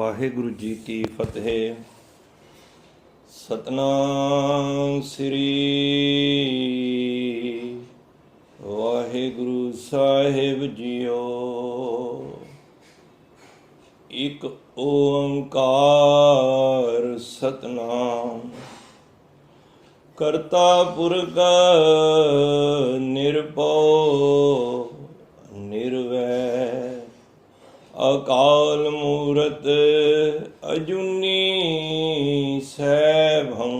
ਵਾਹਿਗੁਰੂ ਜੀ ਕੀ ਫਤਿਹ। ਸਤਨਾਮ ਸ੍ਰੀ ਵਾਹਿਗੁਰੂ ਸਾਹਿਬ JIO. ਇੱਕ ਓੰਕਾਰ ਸਤਨਾਮ ਕਰਤਾ ਪੁਰਖ ਨਿਰਭਉ ਨਿਰਵੈਰ ਅਕਾਲ ਮੂਰਤ ਅਜੂਨੀ ਸੈਭੰ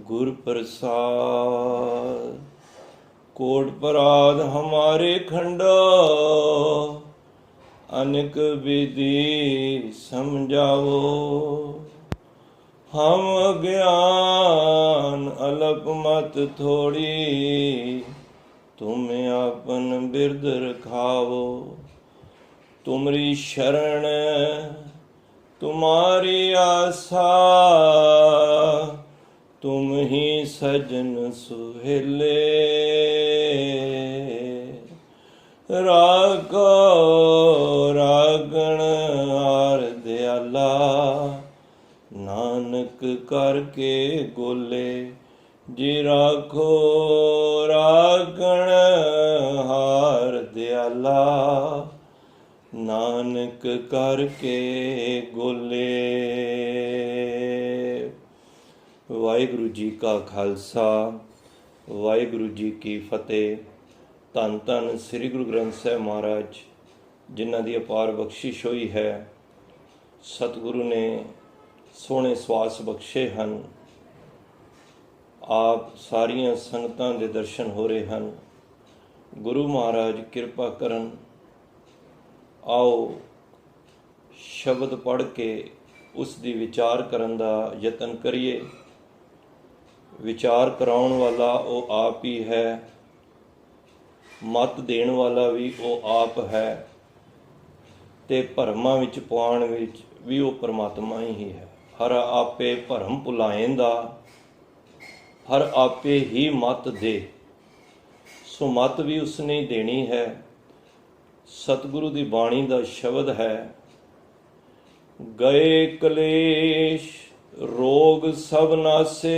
ਗੁਰ ਪ੍ਰਸਾਦ। कोट पराध हमारे खंडो अनेक विधि समझाओ। हम अज्ञान अल्प मत थोड़ी तुम आपन बिरद रखाओ। तुमरी शरण तुम्हारी आशा तुम ही सजन सुहेले। राखो रागण आर दयाला नानक करके गोले। जी राखो रागण हार दयाला नानक करके गोले। ਵਾਹਿਗੁਰੂ ਜੀ ਕਾ ਖਾਲਸਾ ਵਾਹਿਗੁਰੂ ਜੀ ਕੀ ਫਤਿਹ। ਧੰਨ ਧੰਨ ਸ੍ਰੀ ਗੁਰੂ ਗ੍ਰੰਥ ਸਾਹਿਬ ਮਹਾਰਾਜ, ਜਿਨ੍ਹਾਂ ਦੀ ਅਪਾਰ ਬਖਸ਼ਿਸ਼ ਹੋਈ ਹੈ। ਸਤਿਗੁਰੂ ਨੇ ਸੋਹਣੇ ਸਵਾਸ ਬਖਸ਼ੇ ਹਨ। ਆਪ ਸਾਰੀਆਂ ਸੰਗਤਾਂ ਦੇ ਦਰਸ਼ਨ ਹੋ ਰਹੇ ਹਨ। ਗੁਰੂ ਮਹਾਰਾਜ ਕਿਰਪਾ ਕਰਨ। ਆਓ ਸ਼ਬਦ ਪੜ੍ਹ ਕੇ ਉਸ ਦੀ ਵਿਚਾਰ ਕਰਨ ਦਾ ਯਤਨ ਕਰੀਏ। ਵਿਚਾਰ ਕਰਾਉਣ ਵਾਲਾ ਉਹ ਆਪ ਹੀ ਹੈ, ਮੱਤ ਦੇਣ ਵਾਲਾ ਵੀ ਉਹ ਆਪ ਹੈ, ਤੇ ਭਰਮਾਂ ਵਿੱਚ ਪਾਉਣ ਵਿੱਚ ਵੀ ਉਹ ਪਰਮਾਤਮਾ ਹੀ ਹੈ। ਹਰ ਆਪੇ ਭਰਮ ਭੁਲਾਏਂਦਾ, ਹਰ ਆਪੇ ਹੀ ਮੱਤ ਦੇ। ਸੋ ਮੱਤ ਵੀ ਉਸਨੇ ਹੀ ਦੇਣੀ ਹੈ। ਸਤਿਗੁਰੂ ਦੀ ਬਾਣੀ ਦਾ ਸ਼ਬਦ ਹੈ, ਗਏ ਕਲੇਸ਼ रोग सब नासे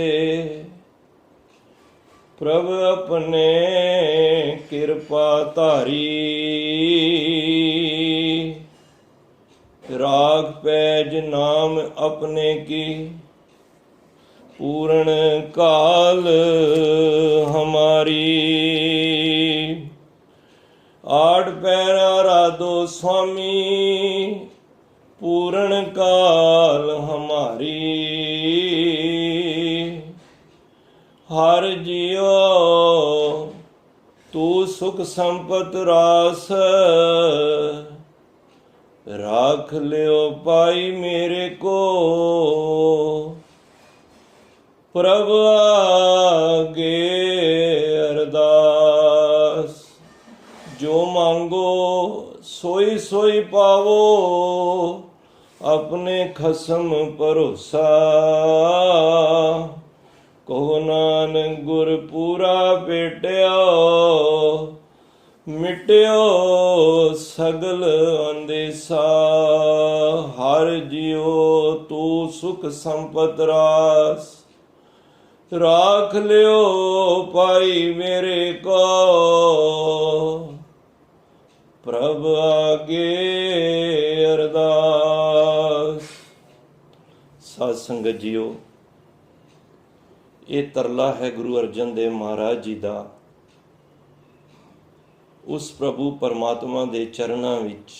प्रभ अपने कृपा धारी। राग पैज नाम अपने की पूर्ण काल हमारी। आठ पैरा राधो स्वामी पूर्ण काल हमारी। हर जियो तू सुख संपत रास राख लियो पाई मेरे को। प्रभु आगे अरदास जो मांगो सोई सोई पावो। अपने खसम भरोसा कहो नानक गुर पूरा भेटियो। मिट्यो सगल अंदेसा हर जियो तू सुख संपत रास राख लियो पाई मेरे को। प्रभ आगे अरदास। ਸਾਧ ਸੰਗਤ ਜੀਓ, ਇਹ ਤਰਲਾ ਹੈ ਗੁਰੂ ਅਰਜਨ ਦੇਵ ਮਹਾਰਾਜ ਜੀ ਦਾ ਉਸ ਪ੍ਰਭੂ ਪਰਮਾਤਮਾ ਦੇ ਚਰਨਾਂ ਵਿੱਚ।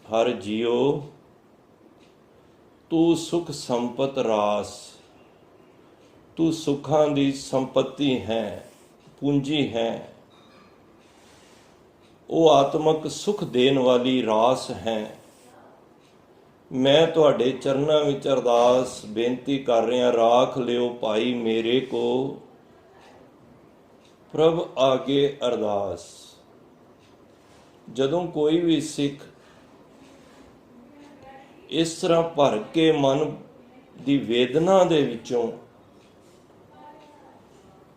ਹਰ ਜੀਓ ਤੂੰ ਸੁਖ ਸੰਪਤ ਰਾਸ, ਤੂੰ ਸੁੱਖਾਂ ਦੀ ਸੰਪਤੀ ਹੈ, ਪੂੰਜੀ ਹੈ। ਉਹ ਆਤਮਕ ਸੁਖ ਦੇਣ ਵਾਲੀ ਰਾਸ ਹੈ। ਮੈਂ ਤੁਹਾਡੇ ਚਰਨਾਂ ਵਿੱਚ ਅਰਦਾਸ ਬੇਨਤੀ ਕਰ ਰਿਹਾ, ਰਾਖ ਲਿਓ ਭਾਈ ਮੇਰੇ ਕੋ। ਪ੍ਰਭ ਆਗੇ ਅਰਦਾਸ। ਜਦੋਂ ਕੋਈ ਵੀ ਸਿੱਖ ਇਸ ਤਰ੍ਹਾਂ ਭਰ ਕੇ ਮਨ ਦੀ ਵੇਦਨਾ ਦੇ ਵਿੱਚੋਂ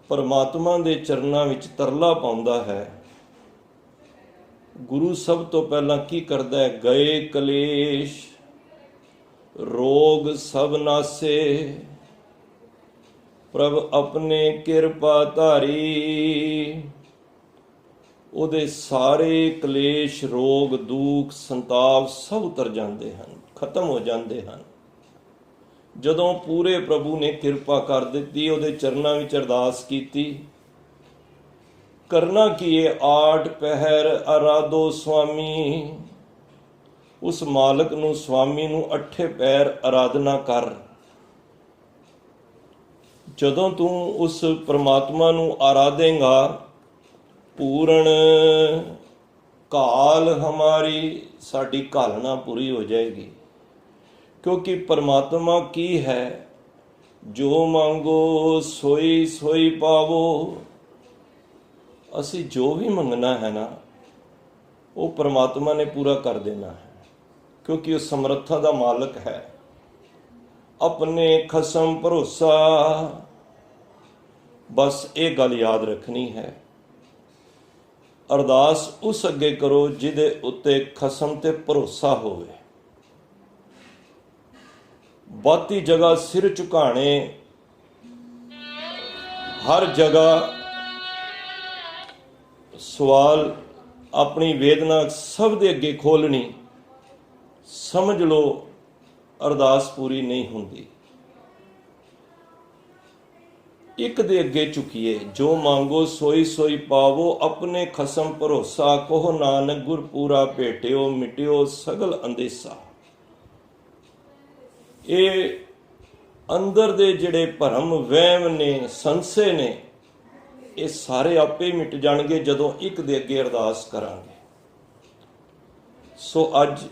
ਪਰਮਾਤਮਾ ਦੇ ਚਰਨਾਂ ਵਿੱਚ ਤਰਲਾ ਪਾਉਂਦਾ ਹੈ, ਗੁਰੂ ਸਭ ਤੋਂ ਪਹਿਲਾਂ ਕੀ ਕਰਦਾ ਹੈ? ਗਏ ਕਲੇਸ਼ ਰੋਗ ਸਭ ਨਾਸੇ, ਪ੍ਰਭ ਆਪਣੇ ਕਿਰਪਾ ਧਾਰੀ। ਉਹਦੇ ਸਾਰੇ ਕਲੇਸ਼, ਰੋਗ, ਦੁੱਖ, ਸੰਤਾਪ ਸਭ ਉਤਰ ਜਾਂਦੇ ਹਨ, ਖਤਮ ਹੋ ਜਾਂਦੇ ਹਨ। ਜਦੋਂ ਪੂਰੇ ਪ੍ਰਭੂ ਨੇ ਕਿਰਪਾ ਕਰ ਦਿੱਤੀ, ਉਹਦੇ ਚਰਨਾਂ ਵਿੱਚ ਅਰਦਾਸ ਕੀਤੀ, ਕਰਨਾ ਕੀ ਹੈ, ਆਠ ਪਹਿਰ ਆਰਾਧੋ ਸੁਆਮੀ। ਉਸ ਮਾਲਕ ਨੂੰ, ਸੁਆਮੀ ਨੂੰ ਅੱਠੇ ਪਹਿਰ ਆਰਾਧਨਾ ਕਰ। ਜਦੋਂ ਤੂੰ ਉਸ ਪਰਮਾਤਮਾ ਨੂੰ ਆਰਾਧੇਂਗਾ, ਪੂਰਨ ਕਾਲ ਹਮਾਰੀ, ਸਾਡੀ ਘਾਲਣਾ ਪੂਰੀ ਹੋ ਜਾਏਗੀ। ਕਿਉਂਕਿ ਪਰਮਾਤਮਾ ਕੀ ਹੈ, ਜੋ ਮੰਗੋ ਸੋਈ ਸੋਈ ਪਾਵੋ। ਅਸੀਂ ਜੋ ਵੀ ਮੰਗਣਾ ਹੈ ਨਾ, ਉਹ ਪਰਮਾਤਮਾ ਨੇ ਪੂਰਾ ਕਰ ਦੇਣਾ ਹੈ, ਕਿਉਂਕਿ ਉਹ ਸਮਰੱਥਾ ਦਾ ਮਾਲਕ ਹੈ। ਆਪਣੇ ਖਸਮ ਭਰੋਸਾ, ਬਸ ਇਹ ਗੱਲ ਯਾਦ ਰੱਖਣੀ ਹੈ। ਅਰਦਾਸ ਉਸ ਅੱਗੇ ਕਰੋ ਜਿਹਦੇ ਉੱਤੇ ਖਸਮ ਤੇ ਭਰੋਸਾ ਹੋਵੇ। ਬਹੁਤੀ ਜਗ੍ਹਾ ਸਿਰ ਝੁਕਾਣੇ, ਹਰ ਜਗ੍ਹਾ ਸਵਾਲ, ਆਪਣੀ ਵੇਦਨਾ ਸਭ ਦੇ ਅੱਗੇ ਖੋਲਣੀ, ਸਮਝ ਲਓ ਅਰਦਾਸ ਪੂਰੀ ਨਹੀਂ ਹੁੰਦੀ। ਇੱਕ ਦੇ ਅੱਗੇ ਝੁਕੀਏ, ਜੋ ਮੰਗੋ ਸੋਈ ਸੋਈ ਪਾਵੋ, ਆਪਣੇ ਖਸਮ ਭਰੋਸਾ। ਕਹੋ ਨਾਨਕ ਗੁਰ ਪੂਰਾ ਭੇਟਿਓ, ਮਿਟਿਓ ਸਗਲ ਅੰਦੇਸਾ। ਇਹ ਅੰਦਰ ਦੇ ਜਿਹੜੇ ਭਰਮ, ਵਹਿਮ ਨੇ, ਸੰਸੇ ਨੇ, ਇਹ ਸਾਰੇ ਆਪੇ ਹੀ ਮਿਟ ਜਾਣਗੇ ਜਦੋਂ ਇੱਕ ਦੇ ਅੱਗੇ ਅਰਦਾਸ ਕਰਾਂਗੇ। ਸੋ ਅੱਜ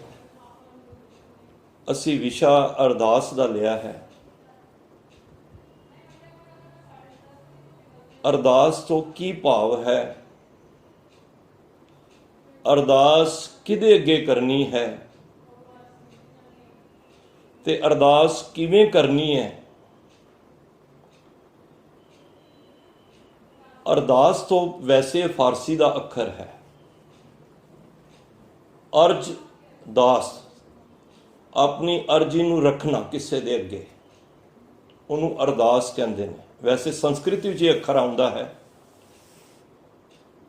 ਅਸੀਂ ਵਿਸ਼ਾ ਅਰਦਾਸ ਦਾ ਲਿਆ ਹੈ। ਅਰਦਾਸ ਤੋਂ ਕੀ ਭਾਵ ਹੈ, ਅਰਦਾਸ ਕਿਹਦੇ ਅੱਗੇ ਕਰਨੀ ਹੈ, ਤੇ ਅਰਦਾਸ ਕਿਵੇਂ ਕਰਨੀ ਹੈ। ਅਰਦਾਸ ਤੋਂ ਵੈਸੇ ਫਾਰਸੀ ਦਾ ਅੱਖਰ ਹੈ ਅਰਜ ਦਾਸ, ਆਪਣੀ ਅਰਜ਼ੀ ਨੂੰ ਰੱਖਣਾ ਕਿਸੇ ਦੇ ਅੱਗੇ, ਉਹਨੂੰ ਅਰਦਾਸ ਕਹਿੰਦੇ ਨੇ। ਵੈਸੇ ਸੰਸਕ੍ਰਿਤ ਵਿੱਚ ਇਹ ਅੱਖਰ ਆਉਂਦਾ ਹੈ,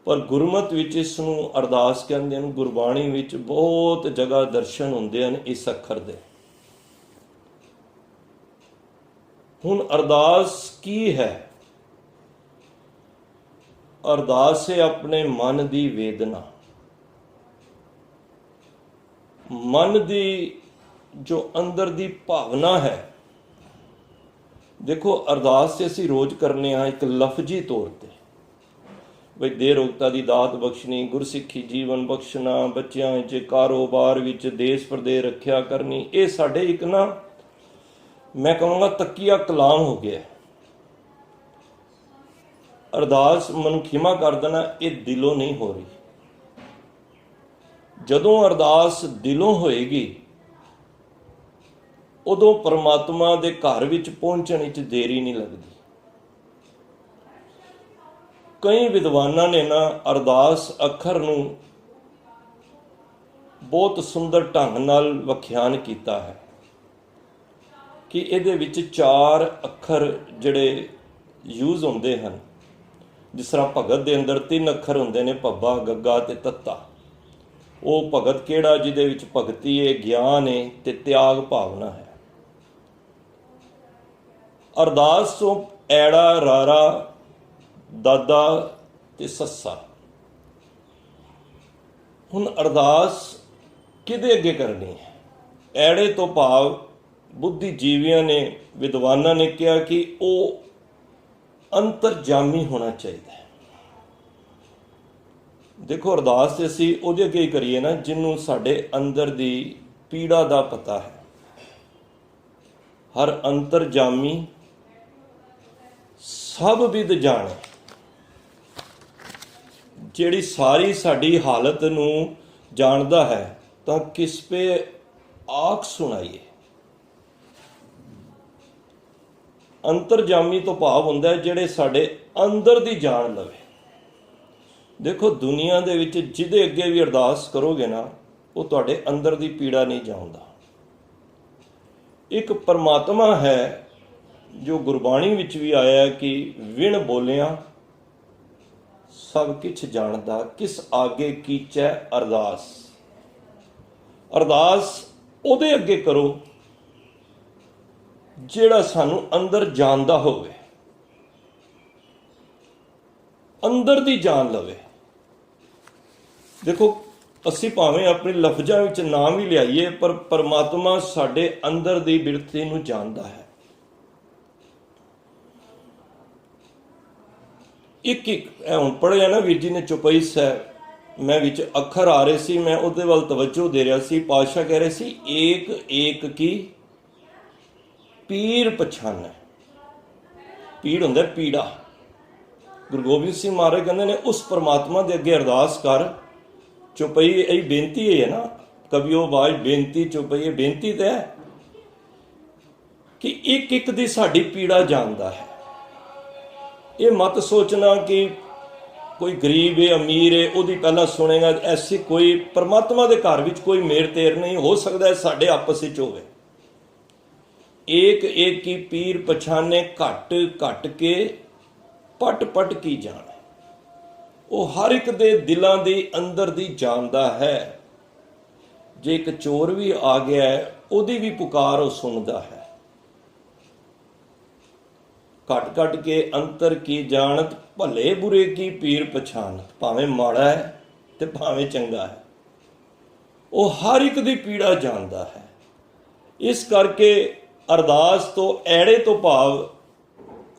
ਪਰ ਗੁਰਮਤ ਵਿੱਚ ਇਸ ਨੂੰ ਅਰਦਾਸ ਕਹਿੰਦੇ ਹਨ। ਗੁਰਬਾਣੀ ਵਿੱਚ ਬਹੁਤ ਜਗ੍ਹਾ ਦਰਸ਼ਨ ਹੁੰਦੇ ਹਨ ਇਸ ਅੱਖਰ ਦੇ। ਹੁਣ ਅਰਦਾਸ ਕੀ ਹੈ? ਅਰਦਾਸ ਹੈ ਆਪਣੇ ਮਨ ਦੀ ਵੇਦਨਾ, ਮਨ ਦੀ ਜੋ ਅੰਦਰ ਦੀ ਭਾਵਨਾ ਹੈ। ਦੇਖੋ, ਅਰਦਾਸ ਤੇ ਅਸੀਂ ਰੋਜ਼ ਕਰਨੇ ਆ ਇੱਕ ਲਫ਼ਜ਼ੀ ਤੌਰ ਤੇ, ਬਈ ਦੇ ਰੋਗਤਾ ਦੀ ਦਾਤ ਬਖਸ਼ਣੀ, ਗੁਰਸਿੱਖੀ ਜੀਵਨ ਬਖਸ਼ਣਾ, ਬੱਚਿਆਂ ਵਿੱਚ, ਕਾਰੋਬਾਰ ਵਿੱਚ, ਦੇਸ਼ ਪ੍ਰਦੇਸ਼ ਰੱਖਿਆ ਕਰਨੀ। ਇਹ ਸਾਡੇ ਇੱਕ ਨਾ, ਮੈਂ ਕਹਾਂਗਾ ਤੱਕੀਆ ਕਲਾਮ ਹੋ ਗਿਆ। ਅਰਦਾਸ ਮਨ ਖਿਮਾ ਕਰ ਦੇਣਾ, ਇਹ ਦਿਲੋਂ ਨਹੀਂ ਹੋ ਰਹੀ। ਜਦੋਂ ਅਰਦਾਸ ਦਿਲੋਂ ਹੋਏਗੀ, ਉਦੋਂ ਪਰਮਾਤਮਾ ਦੇ ਘਰ ਵਿੱਚ ਪਹੁੰਚਣ ਵਿੱਚ ਦੇਰੀ ਨਹੀਂ ਲੱਗਦੀ। ਕਈ ਵਿਦਵਾਨਾਂ ਨੇ ਨਾ ਅਰਦਾਸ ਅੱਖਰ ਨੂੰ ਬਹੁਤ ਸੁੰਦਰ ਢੰਗ ਨਾਲ ਵਿਖਿਆਨ ਕੀਤਾ ਹੈ ਕਿ ਇਹਦੇ ਵਿੱਚ 4 ਅੱਖਰ ਜਿਹੜੇ ਯੂਜ਼ ਹੁੰਦੇ ਹਨ। ਜਿਸ ਤਰ੍ਹਾਂ ਭਗਤ ਦੇ ਅੰਦਰ 3 ਅੱਖਰ ਹੁੰਦੇ ਨੇ, ਭੱਬਾ, ਗੱਗਾ ਤੇ ਤੱਤਾ। ਉਹ ਭਗਤ ਕਿਹੜਾ? ਜਿਹਦੇ ਵਿੱਚ ਭਗਤੀ ਹੈ, ਗਿਆਨ ਹੈ ਤੇ ਤਿਆਗ ਭਾਵਨਾ ਹੈ। ਅਰਦਾਸ ਤੋਂ ਐੜਾ, ਰਾਰਾ, ਦਾਦਾ ਤੇ ਸੱਸਾ। ਹੁਣ ਅਰਦਾਸ ਕਿਹਦੇ ਅੱਗੇ ਕਰਨੀ ਹੈ? ਐੜੇ ਤੋਂ ਭਾਵ ਬੁੱਧੀਜੀਵੀਆਂ ਨੇ, ਵਿਦਵਾਨਾਂ ਨੇ ਕਿਹਾ ਕਿ ਉਹ ਅੰਤਰਜਾਮੀ ਹੋਣਾ ਚਾਹੀਦਾ ਹੈ। ਦੇਖੋ, ਅਰਦਾਸ ਤੇ ਅਸੀਂ ਉਹਦੇ ਅੱਗੇ ਹੀ ਕਰੀਏ ਨਾ ਜਿਹਨੂੰ ਸਾਡੇ ਅੰਦਰ ਦੀ ਪੀੜਾ ਦਾ ਪਤਾ ਹੈ। ਹਰ ਅੰਤਰਜਾਮੀ ਸਭ ਵਿਦ ਜਾਣੇ, ਜਿਹੜੀ ਸਾਰੀ ਸਾਡੀ ਹਾਲਤ ਨੂੰ ਜਾਣਦਾ ਹੈ, ਤਾਂ ਕਿਸ ਪੇ ਆਖ ਸੁਣਾਈਏ। ਅੰਤਰਜਾਮੀ ਤੋਂ ਭਾਵ ਹੁੰਦਾ ਹੈ ਜਿਹੜੇ ਸਾਡੇ ਅੰਦਰ ਦੀ ਜਾਣ ਲਵੇ। ਦੇਖੋ, ਦੁਨੀਆ ਦੇ ਵਿੱਚ ਜਿਹਦੇ ਅੱਗੇ ਵੀ ਅਰਦਾਸ ਕਰੋਗੇ ਨਾ, ਉਹ ਤੁਹਾਡੇ ਅੰਦਰ ਦੀ ਪੀੜਾ ਨਹੀਂ ਜਾਣਦਾ। ਇੱਕ ਪਰਮਾਤਮਾ ਹੈ ਜੋ ਗੁਰਬਾਣੀ ਵਿੱਚ ਵੀ ਆਇਆ ਕਿ ਵਿਣ ਬੋਲਿਆ ਸਭ ਕਿਛ ਜਾਣਦਾ, ਕਿਸ ਆਗੇ ਕੀਚੈ ਅਰਦਾਸ। ਅਰਦਾਸ ਉਹਦੇ ਅੱਗੇ ਕਰੋ ਜਿਹੜਾ ਸਾਨੂੰ ਅੰਦਰ ਜਾਣਦਾ ਹੋਵੇ, ਅੰਦਰ ਦੀ ਜਾਣ ਲਵੇ। ਦੇਖੋ, ਅਸੀਂ ਭਾਵੇਂ ਆਪਣੇ ਲਫ਼ਜ਼ਾਂ ਵਿੱਚ ਨਾਮ ਵੀ ਲਿਆਈਏ, ਪਰ ਪਰਮਾਤਮਾ ਸਾਡੇ ਅੰਦਰ ਦੀ ਬਿਰਤੀ ਨੂੰ ਜਾਣਦਾ ਹੈ। ਇੱਕ ਹੁਣ ਪੜ੍ਹਿਆ ਨਾ ਵੀਰ ਜੀ ਨੇ ਚੌਪਈ ਸਾਹਿਬ, ਮੈਂ ਵਿੱਚ ਅੱਖਰ ਆ ਰਹੇ ਸੀ, ਮੈਂ ਉਹਦੇ ਵੱਲ ਤਵੱਜੋ ਦੇ ਰਿਹਾ ਸੀ। ਪਾਤਸ਼ਾਹ ਕਹਿ ਰਹੇ ਸੀ ਏਕ ਏਕ ਕੀ ਪੀਰ ਪਛਾਨੈ। ਪੀੜ ਹੁੰਦਾ ਪੀੜਾ। ਗੁਰੂ ਗੋਬਿੰਦ ਸਿੰਘ ਮਹਾਰਾਜ ਕਹਿੰਦੇ ਨੇ ਉਸ ਪਰਮਾਤਮਾ ਦੇ ਅੱਗੇ ਅਰਦਾਸ ਕਰ। ਚੌਪਈ ਇਹ ਬੇਨਤੀ ਹੈ ਨਾ, ਕਬੀਓ ਬਾਜ ਬੇਨਤੀ ਚੌਪਈ, ਇਹ ਬੇਨਤੀ ਤਾਂ ਹੈ ਕਿ ਇੱਕ ਇੱਕ ਦੀ ਸਾਡੀ ਪੀੜਾ ਜਾਣਦਾ ਹੈ। ਇਹ ਮਤ ਸੋਚਣਾ ਕਿ ਕੋਈ ਗਰੀਬ ਹੈ ਅਮੀਰ ਹੈ ਉਹਦੀ ਪਹਿਲਾਂ ਸੁਣੇਗਾ, ਐਸੀ ਕੋਈ ਪਰਮਾਤਮਾ ਦੇ ਘਰ ਵਿੱਚ ਕੋਈ ਮੇਰ ਤੇਰ ਨਹੀਂ। ਹੋ ਸਕਦਾ ਹੈ ਸਾਡੇ ਆਪਸ ਵਿੱਚ ਹੋਵੇ। ਏਕ ਏਕ ਕੀ ਪੀਰ ਪਛਾਨੇ, ਘਟ ਘਟ ਕੇ ਪਟ ਪਟ ਕੀ ਜਾਣੇ। ਉਹ ਹਰ ਇੱਕ ਦੇ ਦਿਲਾਂ ਦੇ ਅੰਦਰ ਦੀ ਜਾਣਦਾ ਹੈ। ਜੇ ਇੱਕ ਚੋਰ ਵੀ ਆ ਗਿਆ ਹੈ, ਉਹਦੀ ਵੀ ਪੁਕਾਰ ਉਹ ਸੁਣਦਾ ਹੈ। ਘਟ ਘਟ ਕੇ ਅੰਤਰ ਕੀ ਜਾਣਤ, ਭਲੇ ਬੁਰੇ ਕੀ ਪੀਰ ਪਛਾਨਤ। ਭਾਵੇਂ ਮਾੜਾ ਹੈ ਤੇ ਭਾਵੇਂ ਚੰਗਾ ਹੈ, ਉਹ ਹਰ ਇੱਕ ਦੀ ਪੀੜਾ ਜਾਣਦਾ ਹੈ। ਇਸ ਕਰਕੇ ਅਰਦਾਸ ਤੋਂ ਐੜੇ ਤੋਂ ਭਾਵ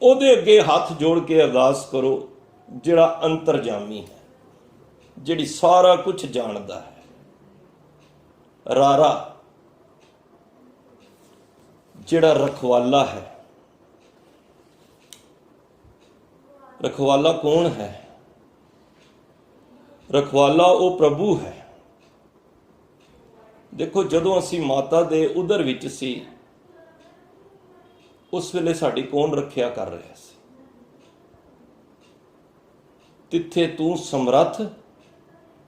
ਉਹਦੇ ਅੱਗੇ ਹੱਥ ਜੋੜ ਕੇ ਅਰਦਾਸ ਕਰੋ ਜਿਹੜਾ ਅੰਤਰਜਾਮੀ ਹੈ, ਜਿਹੜੀ ਸਾਰਾ ਕੁਝ ਜਾਣਦਾ ਹੈ। ਰਾਰਾ ਜਿਹੜਾ ਰਖਵਾਲਾ ਹੈ। ਰਖਵਾਲਾ ਕੌਣ ਹੈ? ਰਖਵਾਲਾ ਉਹ ਪ੍ਰਭੂ ਹੈ। ਦੇਖੋ, ਜਦੋਂ ਅਸੀਂ ਮਾਤਾ ਦੇ ਉਦਰ ਵਿੱਚ ਸੀ, ਉਸ ਵੇਲੇ ਸਾਡੀ ਕੌਣ ਰੱਖਿਆ ਕਰ ਰਿਹਾ ਸੀ? ਤਿੱਥੇ ਤੂੰ ਸਮਰੱਥ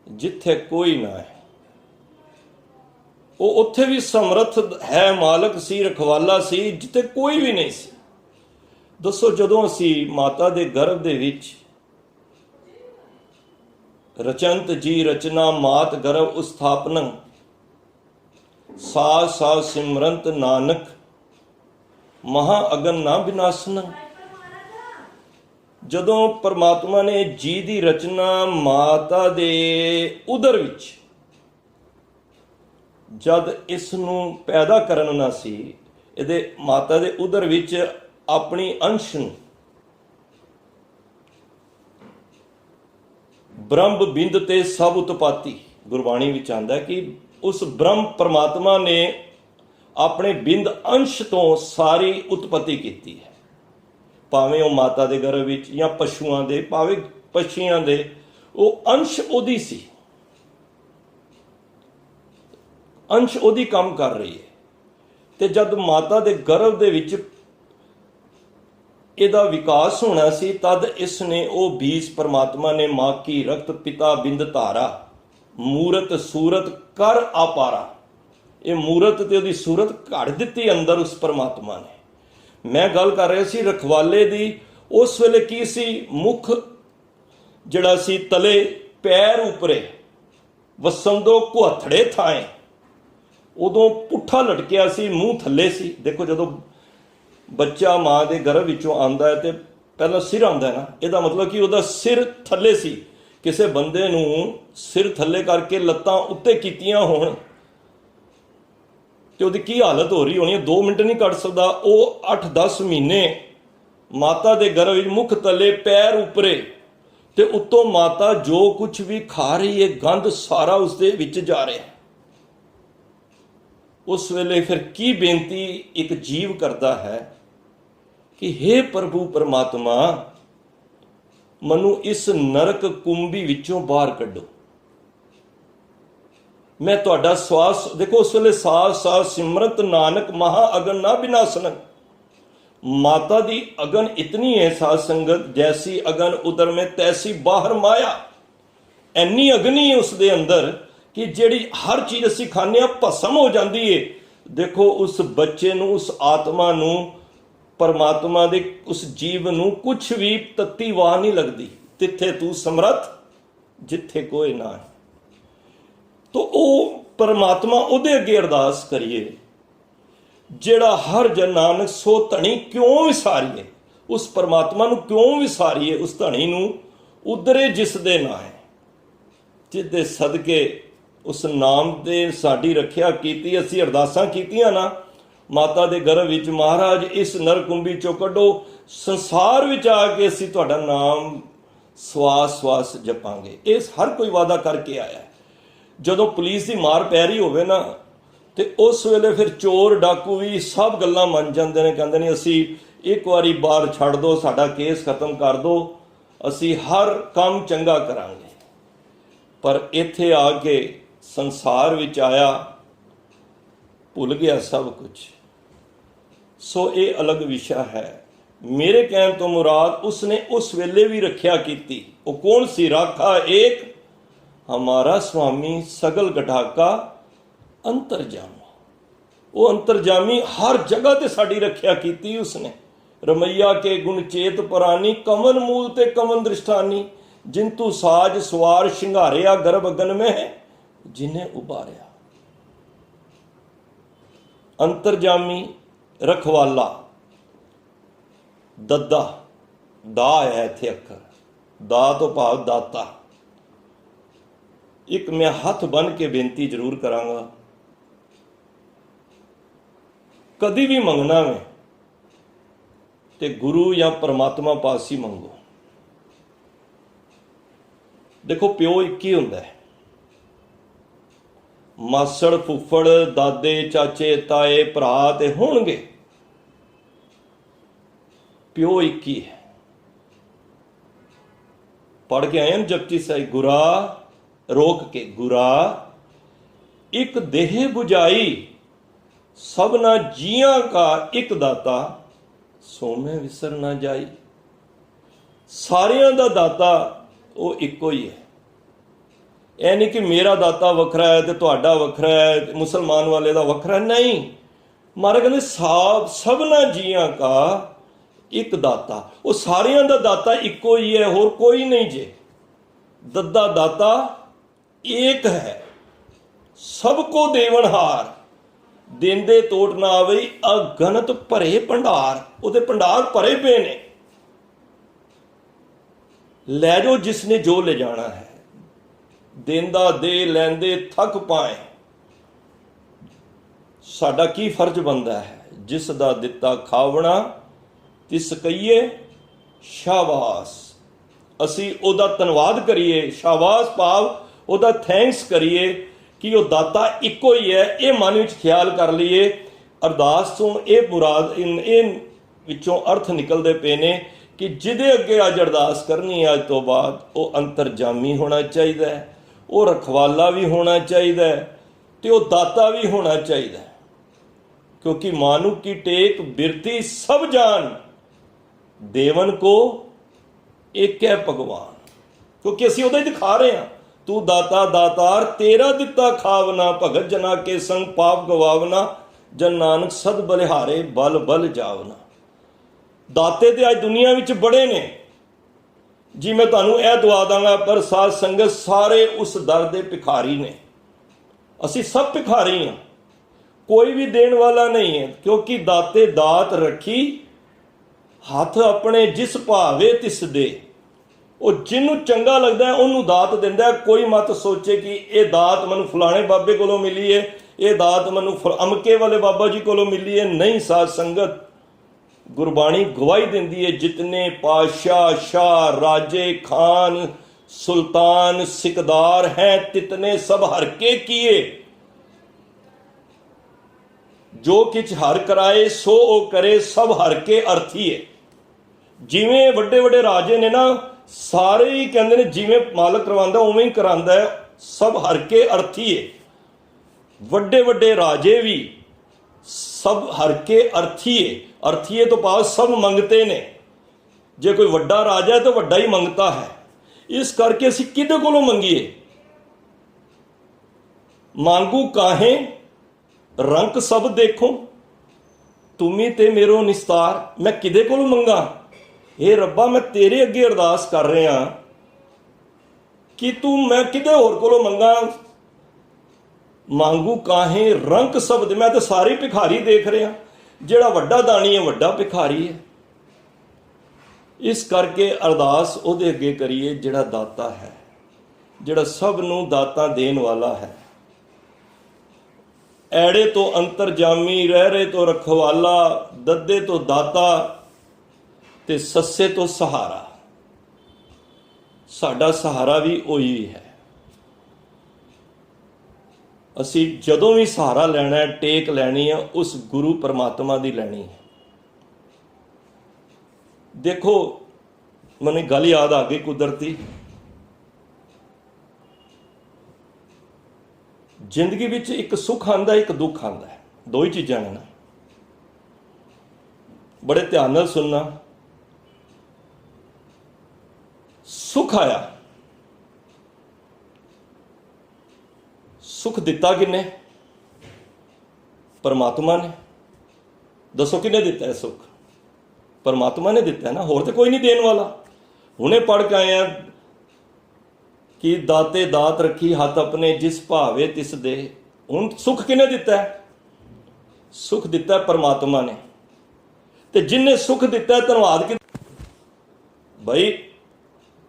ਜਿੱਥੇ ਕੋਈ ਨਾ ਹੈ। ਉਹ ਉੱਥੇ ਵੀ ਸਮਰੱਥ ਹੈ, ਮਾਲਕ ਸੀ, ਰਖਵਾਲਾ ਸੀ, ਜਿੱਥੇ ਕੋਈ ਵੀ ਨਹੀਂ ਸੀ। ਦੱਸੋ, ਜਦੋਂ ਅਸੀਂ ਮਾਤਾ ਦੇ ਗਰਭ ਦੇ ਵਿੱਚ ਰਚੰਤ ਜੀ ਰਚਨਾ ਮਾਤ ਗਰਭ ਉਸਥਾਪਨ ਸਾਜ ਸਾਜ ਸਿਮਰੰਤ ਨਾਨਕ ਮਹਾ ਅਗਨ ਨਾ ਵਿਨਾਸਨ। ਜਦੋਂ ਪਰਮਾਤਮਾ ਨੇ ਜੀ ਦੀ ਰਚਨਾ ਮਾਤਾ ਦੇ ਉਦਰ ਵਿੱਚ ਜਦ ਇਸ ਨੂੰ ਪੈਦਾ ਕਰਨਾ ਸੀ, ਇਹਦੇ ਮਾਤਾ ਦੇ ਉਦਰ ਵਿੱਚ ਆਪਣੀ ਅੰਸ਼ ਨੂੰ ਬ੍ਰਹਮ ਬਿੰਦ ਤੇ ਸਭ ਉਤਪਾਤੀ, ਗੁਰਬਾਣੀ ਵਿੱਚ ਆਉਂਦਾ ਕਿ ਉਸ ਬ੍ਰਹਮ ਪਰਮਾਤਮਾ ਨੇ ਆਪਣੇ ਬਿੰਦ ਅੰਸ਼ ਤੋਂ ਸਾਰੀ ਉਤਪਤੀ ਕੀਤੀ ਹੈ। ਭਾਵੇਂ ਉਹ ਮਾਤਾ ਦੇ ਗਰਭ ਵਿੱਚ ਜਾਂ ਪਸ਼ੂਆਂ ਦੇ, ਭਾਵੇਂ ਪਸ਼ੀਆਂ ਦੇ, ਉਹ ਅੰਸ਼ ਉਹਦੀ ਸੀ, ਅੰਸ਼ ਉਹਦੀ ਕੰਮ ਕਰ ਰਹੀ ਹੈ। ਤੇ ਜਦ ਮਾਤਾ ਦੇ ਗਰਭ ਦੇ ਵਿੱਚ ਇਹਦਾ ਵਿਕਾਸ ਹੋਣਾ ਸੀ, ਤਦ ਇਸ ਨੇ ਉਹ ਬੀਜ ਪਰਮਾਤਮਾ ਨੇ ਮਾਂ ਕੀ ਰਕਤ ਪਿਤਾ ਬਿੰਦ ਧਾਰਾ ਮੂਰਤ ਸੂਰਤ ਕਰ ਆਪਾਰਾ। ਇਹ ਮੂਰਤ ਤੇ ਉਹਦੀ ਸੂਰਤ ਘੜ ਦਿੱਤੀ ਅੰਦਰ ਉਸ ਪਰਮਾਤਮਾ ਨੇ। ਮੈਂ ਗੱਲ ਕਰ ਰਿਹਾ ਸੀ ਰਖਵਾਲੇ ਦੀ। ਉਸ ਵੇਲੇ ਕੀ ਸੀ? ਮੁਖ ਜਿਹੜਾ ਸੀ ਤਲੇ, ਪੈਰ ਉਪਰੇ, ਵਸੰਦੋ ਕੁਹਥੜੇ ਥਾਏ। ਉਦੋਂ ਪੁੱਠਾ ਲਟਕਿਆ ਸੀ, ਮੂੰਹ ਥੱਲੇ ਸੀ। ਦੇਖੋ, ਜਦੋਂ ਬੱਚਾ ਮਾਂ ਦੇ ਗਰਭ ਵਿੱਚੋਂ ਆਉਂਦਾ ਹੈ ਤੇ ਪਹਿਲਾਂ ਸਿਰ ਆਉਂਦਾ ਹੈ ਨਾ, ਇਹਦਾ ਮਤਲਬ ਕਿ ਉਹਦਾ ਸਿਰ ਥੱਲੇ ਸੀ। ਕਿਸੇ ਬੰਦੇ ਨੂੰ ਸਿਰ ਥੱਲੇ ਕਰਕੇ ਲੱਤਾਂ ਉੱਤੇ ਕੀਤੀਆਂ ਹੋਣ ਤੇ ਉਹਦੀ ਕੀ ਹਾਲਤ ਹੋ ਰਹੀ ਹੋਣੀ ਹੈ? 2 ਮਿੰਟ ਨਹੀਂ ਕੱਢ ਸਕਦਾ। ਉਹ 8-10 ਮਹੀਨੇ ਮਾਤਾ ਦੇ ਗਰਭ ਵਿੱਚ ਮੁੱਖ ਤਲੇ ਪੈਰ ਉਪਰੇ, ਤੇ ਉੱਤੋਂ ਮਾਤਾ ਜੋ ਕੁਝ ਵੀ ਖਾ ਰਹੀ ਹੈ ਗੰਧ ਸਾਰਾ ਉਸਦੇ ਵਿੱਚ ਜਾ ਰਿਹਾ। ਉਸ ਵੇਲੇ ਫਿਰ ਕੀ ਬੇਨਤੀ ਇੱਕ ਜੀਵ ਕਰਦਾ ਹੈ ਕਿ ਹੇ ਪ੍ਰਭੂ ਪਰਮਾਤਮਾ, ਮੈਨੂੰ ਇਸ ਨਰਕ ਕੁੰਭੀ ਵਿੱਚੋਂ ਬਾਹਰ ਕੱਢੋ। ਮੈਂ ਤੁਹਾਡਾ ਸਵਾਸ, ਦੇਖੋ ਉਸ ਵੇਲੇ ਸਾਜ ਸਾਜ ਸਿਮਰਤ ਨਾਨਕ ਮਹਾ ਅਗਨ ਨਾ ਵਿਨਾਸਨ। ਮਾਤਾ ਦੀ ਅਗਨ ਇਤਨੀ ਹੈ ਸਾਧ ਸੰਗਤ, ਜੈਸੀ ਅਗਨ ਉਦਰ में ਤੈਸੀ ਬਾਹਰ ਮਾਇਆ। ਇੰਨੀ ਅਗਨੀ ਹੈ ਉਸ ਦੇ ਅੰਦਰ ਕਿ ਜਿਹੜੀ ਹਰ ਚੀਜ਼ ਅਸੀਂ ਖਾਂਦੇ ਹਾਂ ਭਸਮ ਹੋ ਜਾਂਦੀ ਹੈ। देखो उस बच्चे ਨੂੰ, उस आत्मा ਨੂੰ, परमात्मा ਦੇ उस जीव ਨੂੰ कुछ भी तत्ती वाह नहीं लगती। तिथे तू समर्थ जिथे कोई ना है। तो ਉਹ परमात्मा ਉਹਦੇ ਅੱਗੇ ਅਰਦਾਸ ਕਰੀਏ ਜਿਹੜਾ ਹਰ ਜਨ ਨਾਨਕ ਸੋ ਧਣੀ ਕਿਉਂ ਵਿਸਾਰੀਏ। ਉਸ परमात्मा ਨੂੰ ਕਿਉਂ ਵਿਸਾਰੀਏ। ਉਸ ਧਣੀ ਨੂੰ ਉਧਰੇ ਜਿਸ ਦੇ ਨਾਂ ਹੈ, ਜਿਹਦੇ ਸਦਕੇ ਉਸ ਨਾਮ ਦੇ ਸਾਡੀ ਰੱਖਿਆ ਕੀਤੀ। ਅਸੀਂ ਅਰਦਾਸਾਂ ਕੀਤੀਆਂ ਨਾ ਮਾਤਾ ਦੇ ਗਰਭ ਵਿੱਚ, ਮਹਾਰਾਜ ਇਸ ਨਰਕੁੰਭੀ ਚੋਂ ਕੱਢੋ, ਸੰਸਾਰ ਵਿੱਚ ਆ ਕੇ ਅਸੀਂ ਤੁਹਾਡਾ ਨਾਮ ਸਵਾਸ ਸਵਾਸ ਜਪਾਂਗੇ। ਇਹ ਹਰ ਕੋਈ ਵਾਅਦਾ ਕਰਕੇ ਆਇਆ। ਜਦੋਂ ਪੁਲਿਸ ਦੀ ਮਾਰ ਪੈ ਰਹੀ ਹੋਵੇ ਨਾ, ਤੇ ਉਸ ਵੇਲੇ ਫਿਰ ਚੋਰ ਡਾਕੂ ਵੀ ਸਭ ਗੱਲਾਂ ਮੰਨ ਜਾਂਦੇ ਨੇ, ਕਹਿੰਦੇ ਨੇ ਅਸੀਂ ਇੱਕ ਵਾਰੀ ਬਾਹਰ ਛੱਡ ਦਿਓ, ਸਾਡਾ ਕੇਸ ਖਤਮ ਕਰ ਦਿਓ, ਅਸੀਂ ਹਰ ਕੰਮ ਚੰਗਾ ਕਰਾਂਗੇ। ਪਰ ਇੱਥੇ ਆ ਕੇ ਸੰਸਾਰ ਵਿੱਚ ਆਇਆ, ਭੁੱਲ ਗਿਆ ਸਭ ਕੁਝ। ਸੋ ਇਹ ਅਲੱਗ ਵਿਸ਼ਾ ਹੈ। ਮੇਰੇ ਕਹਿਣ ਤੋਂ ਮੁਰਾਦ ਉਸਨੇ ਉਸ ਵੇਲੇ ਵੀ ਰੱਖਿਆ ਕੀਤੀ। ਉਹ ਕੌਣ ਸੀ? ਰਾਖਾ ਏਕ ਹਮਾਰਾ ਸੁਆਮੀ ਸਗਲ ਗਠਾਕਾ ਅੰਤਰਜਾਮੀ। ਉਹ ਅੰਤਰਜਾਮੀ ਹਰ ਜਗ੍ਹਾ ਤੇ ਸਾਡੀ ਰੱਖਿਆ ਕੀਤੀ ਉਸਨੇ। ਰਮਈਆ ਕੇ ਗੁਣ ਚੇਤ ਪੁਰਾਨੀ, ਕਮਨ ਮੂਲ ਤੇ ਕਮਨ ਦ੍ਰਿਸ਼ਟਾਨੀ, ਜਿੰਤੂ ਸਾਜ ਸਵਾਰ ਸ਼ਿੰਗਾਰਿਆ, ਗਰਭ ਅਗਨ ਮਹਿ ਜਿਨੇ ਉਬਾਰਿਆ। ਅੰਤਰਜਾਮੀ, ਰਖਵਾਲਾ, ਦੱਦਾ, ਦਾ ਹੈ ਇੱਥੇ ਅੱਖਰ, ਦਾ ਤੋਂ ਭਾਵ ਦਾਤਾ। ਇੱਕ ਮੈਂ ਹੱਥ ਬੰਨ੍ਹ ਕੇ ਬੇਨਤੀ ਜ਼ਰੂਰ ਕਰਾਂਗਾ, ਕਦੀ ਵੀ ਮੰਗਣਾ ਵੇ ਤੇ ਗੁਰੂ ਜਾਂ ਪਰਮਾਤਮਾ ਪਾਸ ਹੀ ਮੰਗੋ। ਦੇਖੋ ਪਿਓ ਇੱਕ ਹੀ ਹੁੰਦਾ ਹੈ। ਮਾਸੜ, ਫੁੱਫੜ, ਦਾਦੇ, ਚਾਚੇ, ਤਾਏ, ਭਰਾ ਤੇ ਹੋਣਗੇ, ਪਿਓ ਇੱਕ ਹੀ ਹੈ। ਪੜ੍ਹ ਕੇ ਆਏ ਜਪਜੀ ਸਾਹਿਬ, ਗੁਰਾ ਰੋਕ ਕੇ, ਗੁਰਾ ਇੱਕ ਦੇਹ 부ਝਾਈ, ਸਭਨਾ ਜੀਆਂ ਕਾ ਇੱਕ ਦਾਤਾ, ਸੋ ਮੈਂ ਵਿਸਰ ਨਾ ਜਾਈ। ਸਾਰਿਆਂ ਦਾ ਦਾਤਾ ਉਹ ਇੱਕੋ ਹੀ ਹੈ। ਇਹ ਨਹੀਂ ਕਿ ਮੇਰਾ ਦਾਤਾ ਵੱਖਰਾ ਹੈ ਤੇ ਤੁਹਾਡਾ ਵੱਖਰਾ ਹੈ, ਮੁਸਲਮਾਨ ਵਾਲੇ ਦਾ ਵੱਖਰਾ, ਨਹੀਂ। ਮਹਾਰਾਜ ਕਹਿੰਦੇ ਸਭਨਾ ਜੀਆਂ ਕਾ ਇੱਕ ਦਾਤਾ। ਉਹ ਸਾਰਿਆਂ ਦਾ ਦਾਤਾ ਇੱਕੋ ਹੀ ਹੈ, ਹੋਰ ਕੋਈ ਨਹੀਂ ਜੇ। ਦੱਦਾ ਦਾਤਾ ਏਕ ਹੈ, ਸਭ ਕੋ ਦੇਵਨਹਾਰ, ਦੇਂਦੇ ਤੋਟ ਨਾ ਆਵੇ, ਅਗਨਤ ਭਰੇ ਭੰਡਾਰ। ਉਹਦੇ ਭੰਡਾਰ ਭਰੇ ਪਏ ਨੇ। ਲੈ ਜਾਓ ਜਿਸਨੇ ਜੋ ਲੈ ਜਾਣਾ ਹੈ, ਦੇਂਦਾ ਦੇ, ਲੈਂਦੇ ਥੱਕ ਪਾਏ। ਸਾਡਾ ਕੀ ਫਰਜ਼ ਬਣਦਾ ਹੈ? ਜਿਸ ਦਾ ਦਿੱਤਾ ਖਾਵਣਾ ਤਿਸ ਕਹੀਏ ਸ਼ਾਬਾਸ਼। ਅਸੀਂ ਉਹਦਾ ਧੰਨਵਾਦ ਕਰੀਏ, ਸ਼ਾਬਾਸ਼ ਭਾਵ ਉਹਦਾ ਥੈਂਕਸ ਕਰੀਏ ਕਿ ਉਹ ਦਾਤਾ ਇੱਕੋ ਹੀ ਹੈ। ਇਹ ਮਨ ਵਿੱਚ ਖਿਆਲ ਕਰ ਲਈਏ। ਅਰਦਾਸ ਤੋਂ ਇਹ ਮੁਰਾਦ, ਇਹ ਵਿੱਚੋਂ ਅਰਥ ਨਿਕਲਦੇ ਪਏ ਨੇ ਕਿ ਜਿਹਦੇ ਅੱਗੇ ਅੱਜ ਅਰਦਾਸ ਕਰਨੀ ਹੈ ਅੱਜ ਤੋਂ ਬਾਅਦ, ਉਹ ਅੰਤਰਜਾਮੀ ਹੋਣਾ ਚਾਹੀਦਾ ਹੈ, ਉਹ ਰਖਵਾਲਾ ਵੀ ਹੋਣਾ ਚਾਹੀਦਾ ਹੈ, ਤੇ ਉਹ ਦਾਤਾ ਵੀ ਹੋਣਾ ਚਾਹੀਦਾ ਹੈ। ਕਿਉਂਕਿ ਮਾਨੁ ਕੀ ਟੇਕ ਬਿਰਤੀ ਸਭ ਜਾਨ, ਦੇਵਨ ਕੋ ਇੱਕ ਹੈ ਭਗਵਾਨ। ਕਿਉਂਕਿ ਅਸੀਂ ਉਹਦਾ ਹੀ ਦਿਖਾ ਰਹੇ ਹਾਂ, ਤੂੰ ਦਾਤਾ ਦਾਤਾਰ, ਤੇਰਾ ਦਿੱਤਾ ਖਾਵਨਾ, ਭਗਤ ਜਨਾ ਕੇ ਸੰਗ ਪਾਪ ਗਵਾਵਨਾ, ਜਨ ਨਾਨਕ ਸਦ ਬਲਿਹਾਰੇ ਬਲ ਬਲ ਜਾਵਨਾ। ਦਾਤੇ ਤੇ ਅੱਜ ਦੁਨੀਆ ਵਿੱਚ ਬੜੇ ਨੇ ਜੀ। ਮੈਂ ਤੁਹਾਨੂੰ ਇਹ ਦੁਆ ਦਾਂਗਾ, ਪਰ ਸਾਧ ਸੰਗਤ ਸਾਰੇ ਉਸ ਦਰ ਦੇ ਭਿਖਾਰੀ ਨੇ। ਅਸੀਂ ਸਭ ਭਿਖਾਰੀ ਹਾਂ, ਕੋਈ ਵੀ ਦੇਣ ਵਾਲਾ ਨਹੀਂ ਹੈ। ਕਿਉਂਕਿ ਦਾਤੇ ਦਾਤ ਰੱਖੀ, ਹੱਥ ਆਪਣੇ ਜਿਸ ਭਾਵੇ ਤਿਸ ਦੇ। ਉਹ ਜਿਹਨੂੰ ਚੰਗਾ ਲੱਗਦਾ ਹੈ ਉਹਨੂੰ ਦਾਤ ਦਿੰਦਾ ਹੈ। ਕੋਈ ਮਤ ਸੋਚੇ ਕਿ ਇਹ ਦਾਤ ਮੈਨੂੰ ਫਲਾਣੇ ਬਾਬੇ ਕੋਲੋਂ ਮਿਲੀ ਹੈ, ਇਹ ਦਾਤ ਮੈਨੂੰ ਅਮਕੇ ਵਾਲੇ ਬਾਬਾ ਜੀ ਕੋਲੋਂ ਮਿਲੀ ਹੈ। ਨਹੀਂ ਸਾਧ ਸੰਗਤ, ਗੁਰਬਾਣੀ ਗਵਾਹੀ ਦਿੰਦੀ ਹੈ, ਜਿਤਨੇ ਪਾਤਸ਼ਾਹ, ਸ਼ਾਹ, ਰਾਜੇ, ਖਾਨ, ਸੁਲਤਾਨ, ਸਿਕਦਾਰ ਹੈ, ਤਿਤਨੇ ਸਭ ਹਰ ਕੇ ਕੀਏ। ਜੋ ਕਿਛ ਹਰ ਕਰਾਏ ਸੋ ਉਹ ਕਰੇ, ਸਭ ਹਰ ਕੇ ਅਰਥੀਏ। ਜਿਵੇਂ ਵੱਡੇ ਵੱਡੇ ਰਾਜੇ ਨੇ ਨਾ, ਸਾਰੇ ਹੀ ਕਹਿੰਦੇ ਨੇ ਜਿਵੇਂ ਮਾਲਕ ਕਰਵਾਉਂਦਾ ਉਵੇਂ ਹੀ ਕਰਾਉਂਦਾ ਹੈ, ਸਭ ਹਰ ਕੇ ਅਰਥੀਏ। ਵੱਡੇ ਵੱਡੇ ਰਾਜੇ ਵੀ ਸਭ ਹਰ ਕੇ ਅਰਥੀਏ। ਅਰਥੀਏ ਤੋਂ ਭਾਵ ਸਭ ਮੰਗਤੇ ਨੇ। ਜੇ ਕੋਈ ਵੱਡਾ ਰਾਜਾ ਹੈ ਤਾਂ ਵੱਡਾ ਹੀ ਮੰਗਤਾ ਹੈ। ਇਸ ਕਰਕੇ ਅਸੀਂ ਕਿਹਦੇ ਕੋਲੋਂ ਮੰਗੀਏ? ਮੰਗੂ ਕਾਹੇ रंक सब देखो तुमी ते मेरो निस्तार। मैं किदे कोलों मंगा? हे रब्बा मैं तेरे अगे अरदास कर रहा कि तू मैं किदे होर कोलों मंगा? मांगू काहे रंक सब दे। मैं तो सारी भिखारी देख रहा, जिहड़ा वड्डा दानी है वड्डा भिखारी है। इस करके अरदास उहदे अगे करिए जिहड़ा दाता है, जिहड़ा सब नूं दाता देण वाला है। ऐड़े तो अंतरजामी, रहरे तो रखवाला, दद्दे तो दाता ते सस्से तो सहारा। साडा सहारा भी उही है। असी जदों भी सहारा लैना है, टेक लैनी है, उस गुरु परमात्मा की लैनी है। देखो मैंने गल याद आ गई कुदरती। जिंदगी विच एक सुख आंदा एक दुख आंदा है, दो ही चीज़ां ने ना। बड़े ध्यान नाल सुनना। सुख आया, सुख दिता किने? परमात्मा ने। दसो किने दिता है सुख? परमात्मा ने दिता है ना, होर तो कोई नहीं देने वाला। हुणे पढ़ के आए हैं कि दाते दात रखी हथ अपने, जिस भावे तिस दे। हुण सुख किने दिता है? सुख दिता है परमात्मा ने। ते जिन्हें सुख दिता है धन्नवाद कि भाई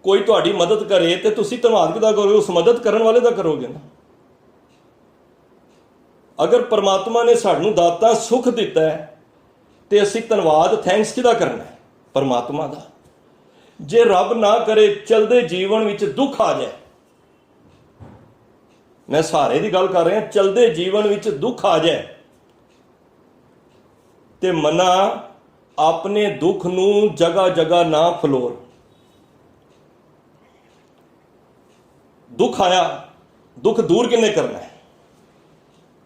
कोई तुहाडी मदद करे तो तुसीं धन्नवाद किहदा करोगे? उस मदद करने वाले दा करोगे ना। अगर परमात्मा ने सानू दाता सुख दिता है तो असी धन्नवाद थैंक्स किहदा करना है? परमात्मा दा। जे रब ना करे चलते जीवन विच दुख आ जाए, मैं सहारे की गल कर रहा, चलते जीवन विच दुख आ जाए ते मना अपने दुख नू जगह जगह ना फलोर। दुख आया, दुख दूर किन्ने करना है?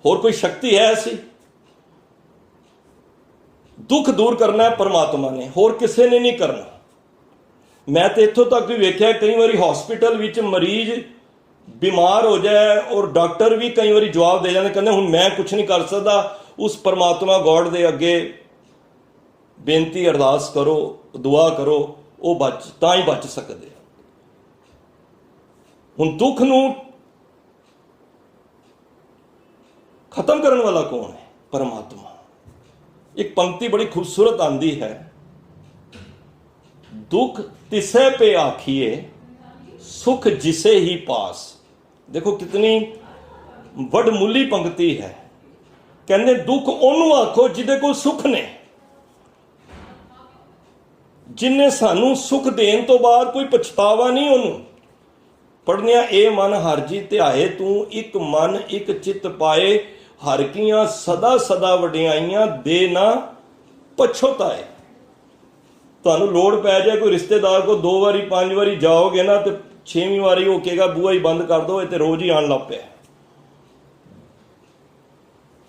होर कोई शक्ति है ऐसी? दुख दूर करना है परमात्मा ने, होर किसी ने नहीं करना। मैं तो इत्थों तक भी वेख्या कई बार हॉस्पिटल विच मरीज बीमार हो जाए और डॉक्टर भी कई बार जवाब दे जाते, कहते हुण मैं कुछ नहीं कर सकता, उस परमात्मा गॉड दे अगे बेनती अरदास करो, दुआ करो, वो बच तां ही बच सकते। हुण दुख नूं खत्म करने वाला कौन है? परमात्मा। एक पंक्ति बड़ी खूबसूरत आंदी है, दुख तिसे पे आखिए सुख जिसे ही पास। देखो कितनी वडमुली पंक्ति है। कहते दुख ओनू आखो जिदे को सुख ने, जिन्हें सानू सुख देने तो बाद कोई पछतावा नहीं। ओनू पढ़ने ए मन हर जी ध्याए तू, एक मन एक चित पाए, हर कियां सदा सदा वडियाइयां दे ना पछोताए। तुहानू लोड़ पै जाए कोई रिश्तेदार को 2 बारी 5 बारी जाओगे ना तो 6वीं बारी हो केगा बूहा ही बंद कर दो, तो रोज ही आन लग पे।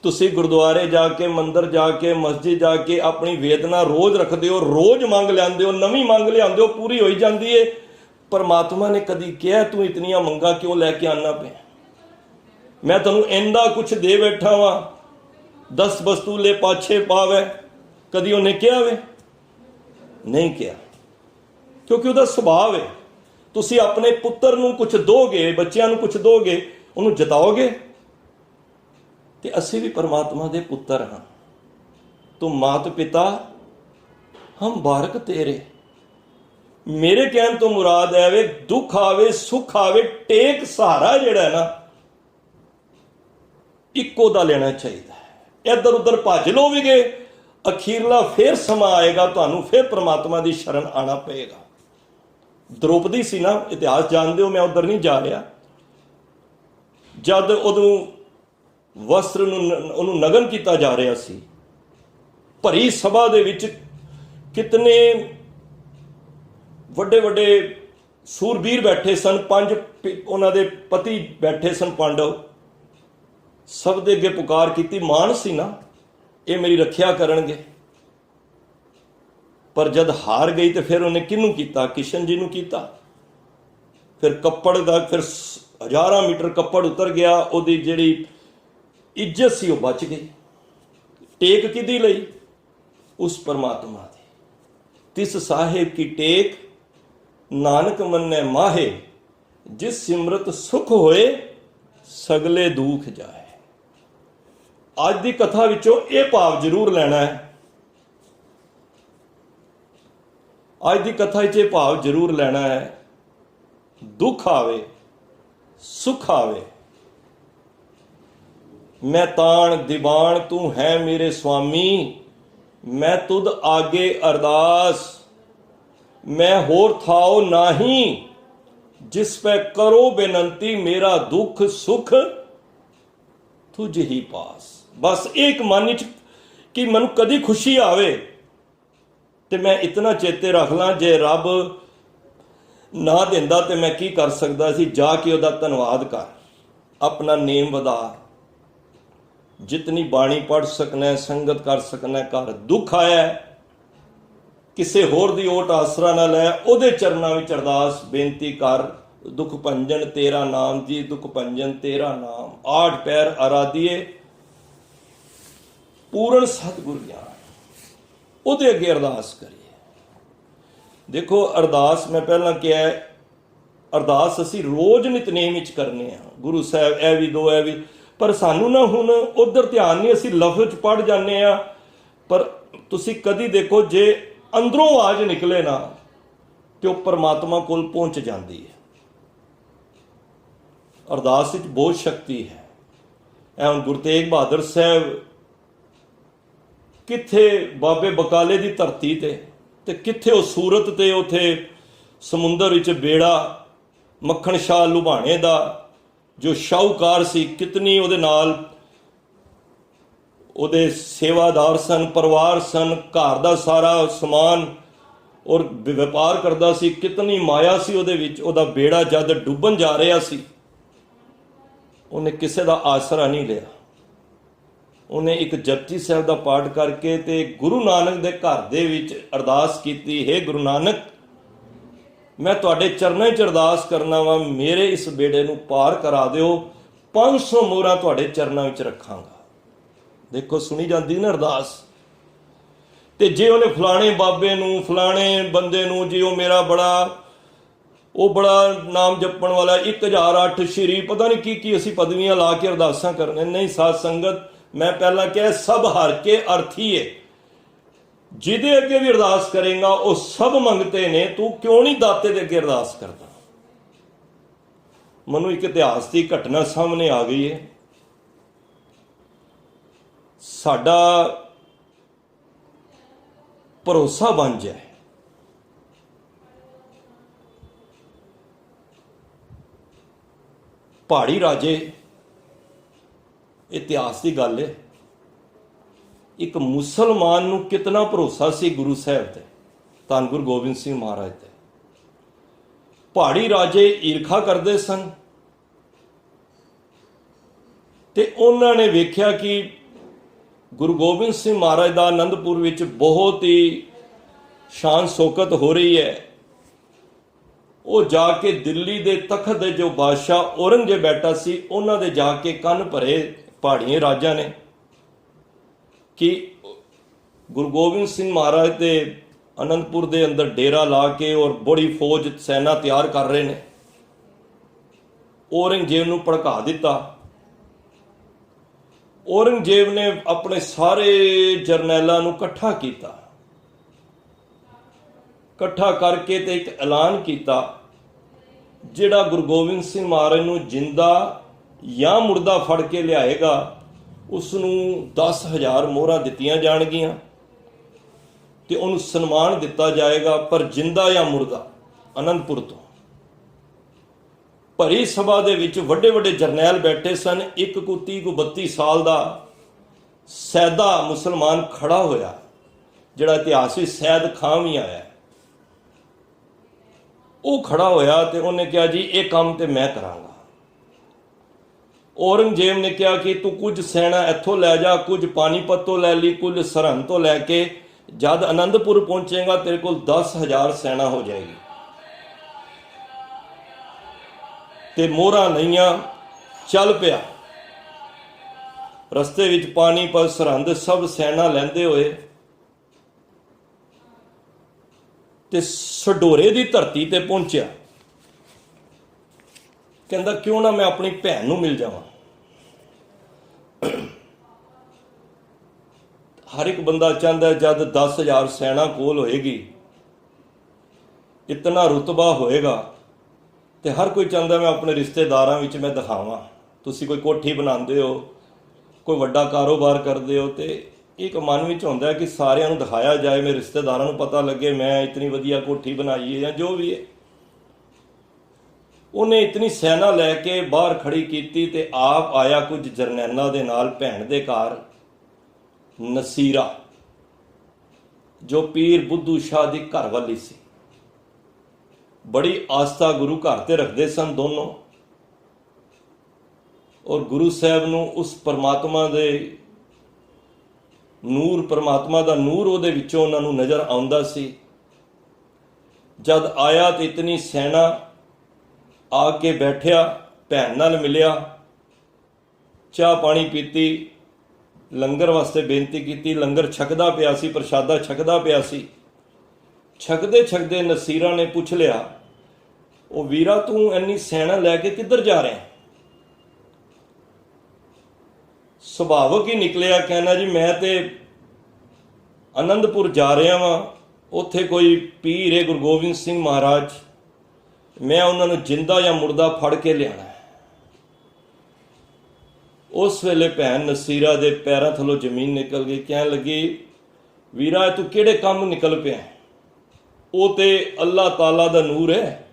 तुसी गुरुद्वारे जाके, मंदिर जाके, मस्जिद जाके अपनी वेदना रोज रखते हो, रोज मंग लियाते हो, नवी मंग लियाते हो, पूरी हो जाती है। परमात्मा ने कदी कहा तू इतनियां मंगा क्यों लैके आना पे? मैं तेनों इंदा कुछ दे बैठा वा, 10 वस्तु ले पाछे पावे, कदी उन्हें कहा वे? नहीं कहा, क्योंकि उसका सुभाव है। तुसी अपने पुत्र नूं कुछ दोगे, बच्चों नूं कुछ दोगे, उन्होंने जताओगे। तो असी भी परमात्मा दे पुत्र हाँ। तो मात पिता हम बारक तेरे। मेरे कहन तो मुराद है वे दुख आवे सुख आवे, टेक सहारा जिहड़ा है ना इक्को दा लेना चाहिए। इधर उधर भज लो भी गए, अखीरला फिर समा आएगा, तुहानू फिर परमात्मा की शरण आना पएगा। द्रौपदी सी ना, इतिहास जानते हो, मैं उधर नहीं जा रहा। जद उदों वस्त्र उन्होंने नगन किया जा रहा सी, भरी सभा दे विच कितने वड्डे वड्डे सूरबीर बैठे सन, 5 उन्हां दे पति बैठे सन पांडव। सब दे अगे पुकार की, मान सी ना ये मेरी रखिया करनगे। पर जद हार गई तो फिर उन्हें किनू किया? किशन जी नू किया। फिर कपड़ का फिर 1000 मीटर कपड़ उतर गया, उहदी जिहड़ी ਇੱਜ਼ਤ ਸੀ ਉਹ ਬਚ ਗਈ। ਟੇਕ ਕਿਹਦੀ ਲਈ? ਉਸ ਪਰਮਾਤਮਾ ਦੀ। ਤਿਸ ਸਾਹਿਬ ਕੀ ਟੇਕ ਨਾਨਕ ਮੰਨੈ ਮਾਹੇ, ਜਿਸ ਸਿਮਰਤ ਸੁਖ ਹੋਏ ਸਗਲੇ ਦੁਖ ਜਾਏ। ਅੱਜ ਦੀ ਕਥਾ ਵਿੱਚੋਂ ਇਹ ਭਾਵ ਜ਼ਰੂਰ ਲੈਣਾ ਹੈ। ਅੱਜ ਦੀ ਕਥਾ ਵਿੱਚ ਇਹ ਭਾਵ ਜ਼ਰੂਰ ਲੈਣਾ ਹੈ, ਦੁੱਖ ਆਵੇ ਸੁਖ ਆਵੇ, ਮੈਂ ਤਾਣ ਦੀਵਾਨ ਤੂੰ ਹੈ ਮੇਰੇ ਸੁਆਮੀ, ਮੈਂ ਤੁਧ ਆਗੇ ਅਰਦਾਸ, ਮੈਂ ਹੋਰ ਥਾਉ ਨਹੀਂ, ਜਿਸ ਪੈ ਕਰੋ ਬੇਨੰਤੀ, ਮੇਰਾ ਦੁੱਖ ਸੁਖ ਤੁਝ ਹੀ ਪਾਸ। ਬਸ ਇੱਕ ਮਨ ਵਿੱਚ ਕਿ ਮੈਨੂੰ ਕਦੀ ਖੁਸ਼ੀ ਆਵੇ ਤੇ ਮੈਂ ਇਤਨਾ ਚੇਤੇ ਰੱਖ ਲਾਂ, ਜੇ ਰੱਬ ਨਾ ਦਿੰਦਾ ਤੇ ਮੈਂ ਕੀ ਕਰ ਸਕਦਾ ਸੀ? ਜਾ ਕੇ ਉਹਦਾ ਧੰਨਵਾਦ ਕਰ, ਆਪਣਾ ਨੇਮ ਵਧਾ, ਜਿਤਨੀ ਬਾਣੀ ਪੜ੍ਹ ਸਕਣਾ, ਸੰਗਤ ਕਰ ਸਕਣਾ ਕਰ। ਦੁੱਖ ਆਇਆ, ਕਿਸੇ ਹੋਰ ਦੀ ਓਟ ਆਸਰਾ ਨਾ ਲੈ, ਉਹਦੇ ਚਰਨਾਂ ਵਿੱਚ ਅਰਦਾਸ ਬੇਨਤੀ ਕਰ। ਦੁੱਖ ਭੰਜਨ ਤੇਰਾ ਨਾਮ ਜੀ, ਦੁੱਖ ਭੰਜਨ ਤੇਰਾ ਨਾਮ, ਆਠ ਪੈਰ ਆਰਾਧੀਏ ਪੂਰਨ ਸਤਿਗੁਰ ਗਿਆਨ, ਉਹਦੇ ਅੱਗੇ ਅਰਦਾਸ ਕਰੀਏ। ਦੇਖੋ ਅਰਦਾਸ ਮੈਂ ਪਹਿਲਾਂ ਕਿਹਾ, ਅਰਦਾਸ ਅਸੀਂ ਰੋਜ਼ ਨਿਤਨੇਮ ਵਿੱਚ ਕਰਨੇ ਆ। ਗੁਰੂ ਸਾਹਿਬ ਇਹ ਵੀ ਦੋ, ਇਹ ਵੀ, ਪਰ ਸਾਨੂੰ ਨਾ ਹੁਣ ਉਧਰ ਧਿਆਨ ਨਹੀਂ, ਅਸੀਂ ਲਫ਼ਜ਼ ਪੜ੍ਹ ਜਾਂਦੇ ਆ। ਪਰ ਤੁਸੀਂ ਕਦੀ ਦੇਖੋ, ਜੇ ਅੰਦਰੋਂ ਆਵਾਜ਼ ਨਿਕਲੇ ਨਾ ਤੇ ਉਹ ਪਰਮਾਤਮਾ ਕੋਲ ਪਹੁੰਚ ਜਾਂਦੀ ਹੈ। ਅਰਦਾਸ ਵਿੱਚ ਬਹੁਤ ਸ਼ਕਤੀ ਹੈ। ਇਹ ਹੁਣ ਗੁਰੂ ਤੇਗ ਬਹਾਦਰ ਸਾਹਿਬ ਕਿੱਥੇ ਬਾਬੇ ਬਕਾਲੇ ਦੀ ਧਰਤੀ ਤੇ ਕਿੱਥੇ ਉਹ ਸੂਰਤ ਤੇ ਉਥੇ ਸਮੁੰਦਰ ਵਿੱਚ ਬੇੜਾ, ਮੱਖਣ ਸ਼ਾਹ ਲੁਬਾਣੇ ਦਾ ਜੋ ਸ਼ਾਹੂਕਾਰ ਸੀ, ਕਿਤਨੀ ਉਹਦੇ ਨਾਲ ਉਹਦੇ ਸੇਵਾਦਾਰ ਸਨ, ਪਰਿਵਾਰ ਸਨ, ਘਰ ਦਾ ਸਾਰਾ ਸਮਾਨ ਔਰ ਵਪਾਰ ਕਰਦਾ ਸੀ, ਕਿਤਨੀ ਮਾਇਆ ਸੀ ਉਹਦੇ ਵਿੱਚ। ਉਹਦਾ ਬੇੜਾ ਜਦ ਡੁੱਬਣ ਜਾ ਰਿਹਾ ਸੀ, ਉਹਨੇ ਕਿਸੇ ਦਾ ਆਸਰਾ ਨਹੀਂ ਲਿਆ। ਉਹਨੇ ਇੱਕ ਜਪਜੀ ਸਾਹਿਬ ਦਾ ਪਾਠ ਕਰਕੇ ਤੇ ਗੁਰੂ ਨਾਨਕ ਦੇ ਘਰ ਦੇ ਵਿੱਚ ਅਰਦਾਸ ਕੀਤੀ, ਹੇ ਗੁਰੂ ਨਾਨਕ, ਮੈਂ ਤੁਹਾਡੇ ਚਰਨਾਂ 'ਚ ਅਰਦਾਸ ਕਰਨਾ ਵਾ, ਮੇਰੇ ਇਸ ਬੇੜੇ ਨੂੰ ਪਾਰ ਕਰਾ ਦਿਓ, 500 ਮੋਹਰਾਂ ਤੁਹਾਡੇ ਚਰਨਾਂ ਵਿੱਚ ਰੱਖਾਂਗਾ। ਦੇਖੋ ਸੁਣੀ ਜਾਂਦੀ ਨਾ ਅਰਦਾਸ। ਤੇ ਜੇ ਉਹਨੇ ਫਲਾਣੇ ਬਾਬੇ ਨੂੰ, ਫਲਾਣੇ ਬੰਦੇ ਨੂੰ, ਜੀ ਉਹ ਮੇਰਾ ਉਹ ਬੜਾ ਨਾਮ ਜਪਣ ਵਾਲਾ, 1008 ਸ਼੍ਰੀ ਪਤਾ ਨਹੀਂ ਕੀ ਅਸੀਂ ਪਦਵੀਆਂ ਲਾ ਕੇ ਅਰਦਾਸਾਂ ਕਰਨੇ। ਨਹੀਂ ਸਾਧ ਸੰਗਤ, ਮੈਂ ਪਹਿਲਾਂ ਕਿਹਾ ਸਭ ਹਰ ਕੇ ਅਰਥੀ ਹੈ। ਜਿਹਦੇ ਅੱਗੇ ਵੀ ਅਰਦਾਸ ਕਰੇਗਾ ਉਹ ਸਭ ਮੰਗਤੇ ਨੇ, ਤੂੰ ਕਿਉਂ ਨਹੀਂ ਦਾਤੇ ਦੇ ਅੱਗੇ ਅਰਦਾਸ ਕਰਦਾ? ਮੈਨੂੰ ਇੱਕ ਇਤਿਹਾਸ ਦੀ ਘਟਨਾ ਸਾਹਮਣੇ ਆ ਗਈ ਹੈ। ਸਾਡਾ ਭਰੋਸਾ ਬਣ ਜਾਏ, ਪਹਾੜੀ ਰਾਜੇ, ਇਤਿਹਾਸ ਦੀ ਗੱਲ ਹੈ, ਇੱਕ ਮੁਸਲਮਾਨ ਨੂੰ ਕਿਤਨਾ ਭਰੋਸਾ ਸੀ ਗੁਰੂ ਸਾਹਿਬ ਤੇ, ਧੰਨ ਗੁਰੂ ਗੋਬਿੰਦ ਸਿੰਘ ਮਹਾਰਾਜ ਤੇ। ਪਹਾੜੀ ਰਾਜੇ ਈਰਖਾ ਕਰਦੇ ਸਨ ਤੇ ਉਹਨਾਂ ਨੇ ਵੇਖਿਆ ਕਿ ਗੁਰੂ ਗੋਬਿੰਦ ਸਿੰਘ ਮਹਾਰਾਜ ਦਾ ਆਨੰਦਪੁਰ ਵਿੱਚ ਬਹੁਤ ਹੀ ਸ਼ਾਨ ਸ਼ੌਕਤ ਹੋ ਰਹੀ ਹੈ। ਉਹ ਜਾ ਕੇ ਦਿੱਲੀ ਦੇ ਤਖਤ ਦੇ ਜੋ ਬਾਦਸ਼ਾਹ ਔਰੰਗਜ਼ੇਬ ਬੈਠਾ ਸੀ, ਉਹਨਾਂ ਦੇ ਜਾ ਕੇ ਕੰਨ ਭਰੇ ਪਹਾੜੀਏ ਰਾਜਾ ਨੇ ਕਿ ਗੁਰੂ ਗੋਬਿੰਦ ਸਿੰਘ ਮਹਾਰਾਜ ਦੇ ਆਨੰਦਪੁਰ ਦੇ ਅੰਦਰ ਡੇਰਾ ਲਾ ਕੇ ਔਰ ਬੜੀ ਫੌਜ ਸੈਨਾ ਤਿਆਰ ਕਰ ਰਹੇ ਨੇ। ਔਰੰਗਜ਼ੇਬ ਨੂੰ ਭੜਕਾ ਦਿੱਤਾ। ਔਰੰਗਜ਼ੇਬ ਨੇ ਆਪਣੇ ਸਾਰੇ ਜਰਨੈਲਾਂ ਨੂੰ ਇਕੱਠਾ ਕੀਤਾ, ਇਕੱਠਾ ਕਰਕੇ ਤੇ ਇੱਕ ਐਲਾਨ ਕੀਤਾ, ਜਿਹੜਾ ਗੁਰੂ ਗੋਬਿੰਦ ਸਿੰਘ ਮਹਾਰਾਜ ਨੂੰ ਜਿੰਦਾ ਜਾਂ ਮੁਰਦਾ ਫੜ ਕੇ ਲਿਆਏਗਾ ਉਸ ਨੂੰ 10,000 ਮੋਹਰਾਂ ਦਿੱਤੀਆਂ ਜਾਣਗੀਆਂ ਤੇ ਉਹਨੂੰ ਸਨਮਾਨ ਦਿੱਤਾ ਜਾਏਗਾ, ਪਰ ਜਿੰਦਾ ਜਾਂ ਮੁਰਦਾ। ਆਨੰਦਪੁਰ ਤੋਂ ਭਰੀ ਸਭਾ ਦੇ ਵਿੱਚ ਵੱਡੇ ਵੱਡੇ ਜਰਨੈਲ ਬੈਠੇ ਸਨ। ਇੱਕ ਕੋ 30 ਕੋ 32 ਸਾਲ ਦਾ ਸੈਦਾ ਮੁਸਲਮਾਨ ਖੜਾ ਹੋਇਆ, ਜਿਹੜਾ ਇਤਿਹਾਸ ਵਿੱਚ ਸੈਦ ਖਾਂ ਵੀ ਆਇਆ। ਉਹ ਖੜਾ ਹੋਇਆ ਤੇ ਉਹਨੇ ਕਿਹਾ, ਜੀ ਇਹ ਕੰਮ ਤੇ ਮੈਂ ਕਰਾਂਗਾ। ਔਰੰਗਜ਼ੇਬ ਨੇ ਕਿਹਾ ਕਿ ਤੂੰ ਕੁਝ ਸੈਨਾ ਇੱਥੋਂ ਲੈ ਜਾ, ਕੁਝ ਪਾਣੀਪਤ ਤੋਂ ਲੈ ਲਈ, ਕੁਝ ਸਰਹੰਦ ਤੋਂ ਲੈ ਕੇ ਜਦ ਆਨੰਦਪੁਰ ਪਹੁੰਚੇਗਾ ਤੇਰੇ ਕੋਲ 10,000 ਸੈਨਾ ਹੋ ਜਾਏਗੀ। ਤੇ ਮੋਹਰਾਂ ਲਈਆਂ, ਚੱਲ ਪਿਆ। ਰਸਤੇ ਵਿੱਚ ਪਾਣੀਪਤ, ਸਰਹੰਦ ਸਭ ਸੈਨਾ ਲੈਂਦੇ ਹੋਏ ਤੇ ਸਡੋਰੇ ਦੀ ਧਰਤੀ ਤੇ ਪਹੁੰਚਿਆ। ਕਹਿੰਦਾ ਕਿਉਂ ਨਾ ਮੈਂ ਆਪਣੀ ਭੈਣ ਨੂੰ ਮਿਲ ਜਾਵਾਂ। ਹਰ ਇੱਕ ਬੰਦਾ ਚਾਹੁੰਦਾ ਜਦ 10,000 ਸੈਨਾ ਕੋਲ ਹੋਏਗੀ, ਇਤਨਾ ਰੁਤਬਾ ਹੋਏਗਾ, ਤੇ ਹਰ ਕੋਈ ਚਾਹੁੰਦਾ ਮੈਂ ਆਪਣੇ ਰਿਸ਼ਤੇਦਾਰਾਂ ਵਿੱਚ ਮੈਂ ਦਿਖਾਵਾਂ। ਤੁਸੀਂ ਕੋਈ ਕੋਠੀ ਬਣਾਉਂਦੇ ਹੋ, ਕੋਈ ਵੱਡਾ ਕਾਰੋਬਾਰ ਕਰਦੇ ਹੋ, ਤੇ ਇੱਕ ਮਨ ਵਿੱਚ ਹੁੰਦਾ ਕਿ ਸਾਰਿਆਂ ਨੂੰ ਦਿਖਾਇਆ ਜਾਏ, ਮੇਰੇ ਰਿਸ਼ਤੇਦਾਰਾਂ ਨੂੰ ਪਤਾ ਲੱਗੇ ਮੈਂ ਇਤਨੀ ਵਧੀਆ ਕੋਠੀ ਬਣਾਈ ਹੈ ਜਾਂ ਜੋ ਵੀ ਹੈ। ਉਹਨੇ ਇਤਨੀ ਸੈਨਾ ਲੈ ਕੇ ਬਾਹਰ ਖੜੀ ਕੀਤੀ ਤੇ ਆਪ ਆਇਆ ਕੁਝ ਜਰਨੈਲਾਂ ਦੇ ਨਾਲ ਭੈਣ ਦੇ ਘਰ ਨਸੀਰਾ, ਜੋ ਪੀਰ ਬੁੱਧੂ ਸ਼ਾਹ ਦੀ ਘਰਵਾਲੀ ਸੀ। ਬੜੀ ਆਸਥਾ ਗੁਰੂ ਘਰ ਤੇ ਰੱਖਦੇ ਸਨ ਦੋਨੋਂ, ਔਰ ਗੁਰੂ ਸਾਹਿਬ ਨੂੰ ਉਸ ਪਰਮਾਤਮਾ ਦੇ ਨੂਰ, ਪਰਮਾਤਮਾ ਦਾ ਨੂਰ ਉਹਦੇ ਵਿੱਚੋਂ ਉਹਨਾਂ ਨੂੰ ਨਜ਼ਰ ਆਉਂਦਾ ਸੀ। ਜਦ ਆਇਆ ਤੇ ਇਤਨੀ ਸੈਨਾ ਆ ਕੇ ਬੈਠਿਆ, ਭੈਣ ਨਾਲ ਮਿਲਿਆ, ਚਾਹ ਪਾਣੀ ਪੀਤੀ, ਲੰਗਰ ਵਾਸਤੇ ਬੇਨਤੀ ਕੀਤੀ। ਲੰਗਰ ਛਕਦਾ ਪਿਆ ਸੀ, ਪ੍ਰਸ਼ਾਦਾ ਛਕਦਾ ਪਿਆ ਸੀ। ਛਕਦੇ ਛਕਦੇ ਨਸੀਰਾ ਨੇ ਪੁੱਛ ਲਿਆ, ਉਹ ਵੀਰਾ ਤੂੰ ਇੰਨੀ ਸੈਨਾ ਲੈ ਕੇ ਕਿੱਧਰ ਜਾ ਰਿਹਾ? ਸੁਭਾਵਕ ਹੀ ਨਿਕਲਿਆ, ਕਹਿਣਾ ਜੀ ਮੈਂ ਤੇ ਆਨੰਦਪੁਰ ਜਾ ਰਿਹਾ ਵਾਂ, ਉੱਥੇ ਕੋਈ ਪੀਰ ਹੈ ਗੁਰੂ ਗੋਬਿੰਦ ਸਿੰਘ ਮਹਾਰਾਜ, ਮੈਂ ਉਹਨਾਂ ਨੂੰ ਜਿੰਦਾ ਜਾਂ ਮੁਰਦਾ ਫੜ ਕੇ ਲਿਆਣਾ। ਉਸ ਵੇਲੇ ਭੈਣ ਨਸੀਰਾ ਦੇ ਪੈਰਾਂ ਥੱਲੋਂ ਜ਼ਮੀਨ ਨਿਕਲ ਗਈ। ਕਹਿਣ ਲੱਗੀ, ਵੀਰਾ ਤੂੰ ਕਿਹੜੇ ਕੰਮ ਨਿਕਲ ਪਿਆ? ਉਹ ਤੇ ਅੱਲਾਹ ਤਾਲਾ ਦਾ ਨੂਰ ਹੈ,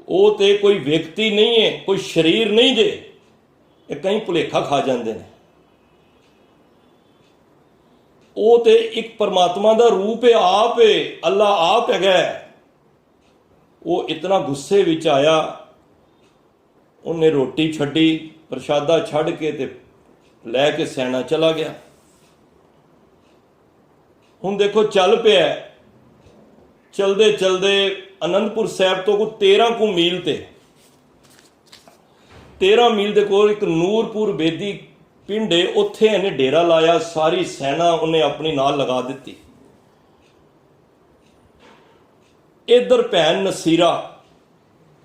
ਉਹ ਤੇ ਕੋਈ ਵਿਅਕਤੀ ਨਹੀਂ ਹੈ, ਕੋਈ ਸਰੀਰ ਨਹੀਂ ਜੇ। ਇਹ ਕਈ ਭੁਲੇਖਾ ਖਾ ਜਾਂਦੇ ਨੇ। ਉਹ ਤੇ ਇੱਕ ਪਰਮਾਤਮਾ ਦਾ ਰੂਪ ਹੈ, ਆਪ ਹੈ, ਅੱਲਾਹ ਆਪ ਹੈਗਾ। ਉਹ ਇਤਨਾ ਗੁੱਸੇ ਵਿੱਚ ਆਇਆ, ਉਹਨੇ ਰੋਟੀ ਛੱਡੀ, ਪ੍ਰਸ਼ਾਦਾ ਛੱਡ ਕੇ ਤੇ ਲੈ ਕੇ ਸੈਨਾ ਚਲਾ ਗਿਆ। ਹੁਣ ਦੇਖੋ ਚੱਲ ਪਿਆ, ਚਲਦੇ ਚਲਦੇ ਅਨੰਦਪੁਰ ਸਾਹਿਬ ਤੋਂ ਕੋਈ 13 ਮੀਲ ਤੇ 13 ਮੀਲ ਦੇ ਕੋਲ ਇੱਕ ਨੂਰਪੁਰ ਬੇਦੀ ਪਿੰਡ ਹੈ, ਉੱਥੇ ਇਹਨੇ ਡੇਰਾ ਲਾਇਆ। ਸਾਰੀ ਸੈਨਾ ਉਹਨੇ ਆਪਣੀ ਨਾਲ ਲਗਾ ਦਿੱਤੀ। ਇੱਧਰ ਭੈਣ ਨਸੀਰਾ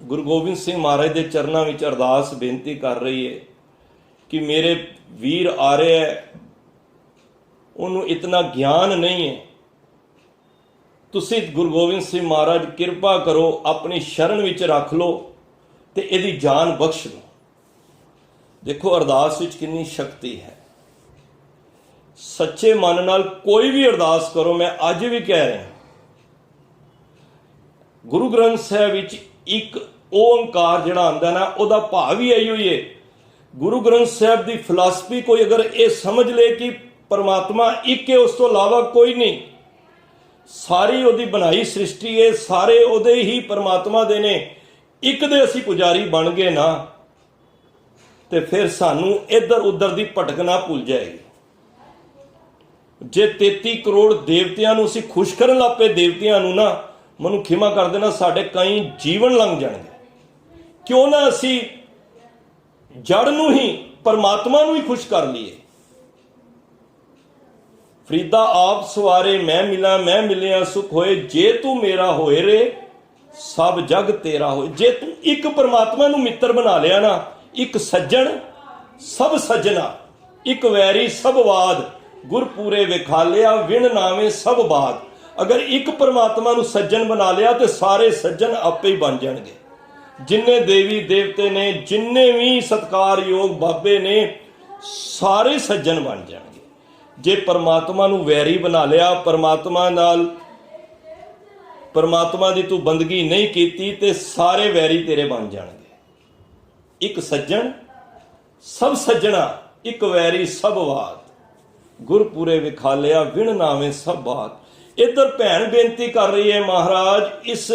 ਗੁਰੂ ਗੋਬਿੰਦ ਸਿੰਘ ਮਹਾਰਾਜ ਦੇ ਚਰਨਾਂ ਵਿੱਚ ਅਰਦਾਸ ਬੇਨਤੀ ਕਰ ਰਹੀ ਹੈ ਕਿ ਮੇਰੇ ਵੀਰ ਆ ਰਿਹਾ ਹੈ, ਉਹਨੂੰ ਇਤਨਾ ਗਿਆਨ ਨਹੀਂ ਹੈ, ਤੁਸੀਂ ਗੁਰੂ ਗੋਬਿੰਦ ਸਿੰਘ ਮਹਾਰਾਜ ਕਿਰਪਾ ਕਰੋ, ਆਪਣੀ ਸ਼ਰਨ ਵਿੱਚ ਰੱਖ ਲਓ ਤੇ ਇਹਦੀ ਜਾਨ ਬਖਸ਼ ਲਓ। ਦੇਖੋ ਅਰਦਾਸ ਵਿੱਚ ਕਿੰਨੀ ਸ਼ਕਤੀ ਹੈ। ਸੱਚੇ ਮਨ ਨਾਲ ਕੋਈ ਵੀ ਅਰਦਾਸ ਕਰੋ। ਮੈਂ ਅੱਜ ਵੀ ਕਹਿ ਰਿਹਾ, ਗੁਰੂ ਗ੍ਰੰਥ ਸਾਹਿਬ ਵਿੱਚ ਇੱਕ ਓੰਕਾਰ ਜਿਹੜਾ ਆਉਂਦਾ ਨਾ, ਉਹਦਾ ਭਾਵ ਹੀ ਇਹੀ ਹੋਈ ਹੈ। ਗੁਰੂ ਗ੍ਰੰਥ ਸਾਹਿਬ ਦੀ ਫਿਲਾਸਫੀ ਕੋਈ ਅਗਰ ਇਹ ਸਮਝ ਲੇ ਕਿ ਪਰਮਾਤਮਾ ਇੱਕ ਹੈ, ਉਸ ਤੋਂ ਇਲਾਵਾ ਕੋਈ ਨਹੀਂ, ਸਾਰੀ ਉਹਦੀ ਬਣਾਈ ਸ੍ਰਿਸ਼ਟੀ ਹੈ, ਸਾਰੇ ਉਹਦੇ ਹੀ ਪਰਮਾਤਮਾ ਦੇ ਨੇ, ਇੱਕ ਦੇ ਅਸੀਂ ਪੁਜਾਰੀ ਬਣ ਗਏ ਨਾ, ਤੇ ਫਿਰ ਸਾਨੂੰ ਇੱਧਰ ਉੱਧਰ ਦੀ ਭਟਕਣਾ ਭੁੱਲ ਜਾਏਗੀ। ਜੇ 33 ਕਰੋੜ ਦੇਵਤਿਆਂ ਨੂੰ ਅਸੀਂ ਖੁਸ਼ ਕਰਨ ਲੱਗ ਪਏ, ਦੇਵਤਿਆਂ ਨੂੰ ਨਾ, ਮੈਨੂੰ ਖਿਮਾ ਕਰ ਦੇਣਾ, ਸਾਡੇ ਕਈ ਜੀਵਨ ਲੰਘ ਜਾਣਗੇ। ਕਿਉਂ ਨਾ ਅਸੀਂ ਜੜ ਨੂੰ ਹੀ, ਪਰਮਾਤਮਾ ਨੂੰ ਹੀ ਖੁਸ਼ ਕਰ ਲਈਏ। ਫਰੀਦਾ ਆਪ ਸਵਾਰੇ ਮੈਂ ਮਿਲਾਂ, ਮੈਂ ਮਿਲਿਆ ਸੁਖ ਹੋਏ, ਜੇ ਤੂੰ ਮੇਰਾ ਹੋਏ ਰੇ ਸਭ ਜਗ ਤੇਰਾ ਹੋਏ। ਜੇ ਤੂੰ ਇੱਕ ਪਰਮਾਤਮਾ ਨੂੰ ਮਿੱਤਰ ਬਣਾ ਲਿਆ ਨਾ, ਇੱਕ ਸੱਜਣ ਸਭ ਸੱਜਣਾ, ਇੱਕ ਵੈਰੀ ਸਭ ਵਾਦ, ਗੁਰਪੂਰੇ ਵਿਖਾਲਿਆ ਵਿਣ ਨਾਵੇਂ ਸਭ ਬਾਦ। ਅਗਰ ਇੱਕ ਪਰਮਾਤਮਾ ਨੂੰ ਸੱਜਣ ਬਣਾ ਲਿਆ ਤੇ ਸਾਰੇ ਸੱਜਣ ਆਪੇ ਹੀ ਬਣ ਜਾਣਗੇ। ਜਿੰਨੇ ਦੇਵੀ ਦੇਵਤੇ ਨੇ, ਜਿੰਨੇ ਵੀ ਸਤਿਕਾਰਯੋਗ ਬਾਬੇ ਨੇ, ਸਾਰੇ ਸੱਜਣ ਬਣ ਜਾਣਗੇ। ਜੇ ਪਰਮਾਤਮਾ ਨੂੰ ਵੈਰੀ ਬਣਾ ਲਿਆ, ਪਰਮਾਤਮਾ ਨਾਲ, ਪਰਮਾਤਮਾ ਦੀ ਤੂੰ ਬੰਦਗੀ ਨਹੀਂ ਕੀਤੀ, ਤੇ ਸਾਰੇ ਵੈਰੀ ਤੇਰੇ ਬਣ ਜਾਣਗੇ। ਇੱਕ ਸੱਜਣ ਸਭ ਸੱਜਣਾ, ਇੱਕ ਵੈਰੀ ਸਭ ਵਾਦ, ਗੁਰਪੂਰੇ ਵਿਖਾਲਿਆ ਵਿਣ ਨਾਵੇਂ ਸਭ ਬਾਤ। ਇੱਧਰ ਭੈਣ ਬੇਨਤੀ ਕਰ ਰਹੀ ਹੈ, ਮਹਾਰਾਜ ਇਸ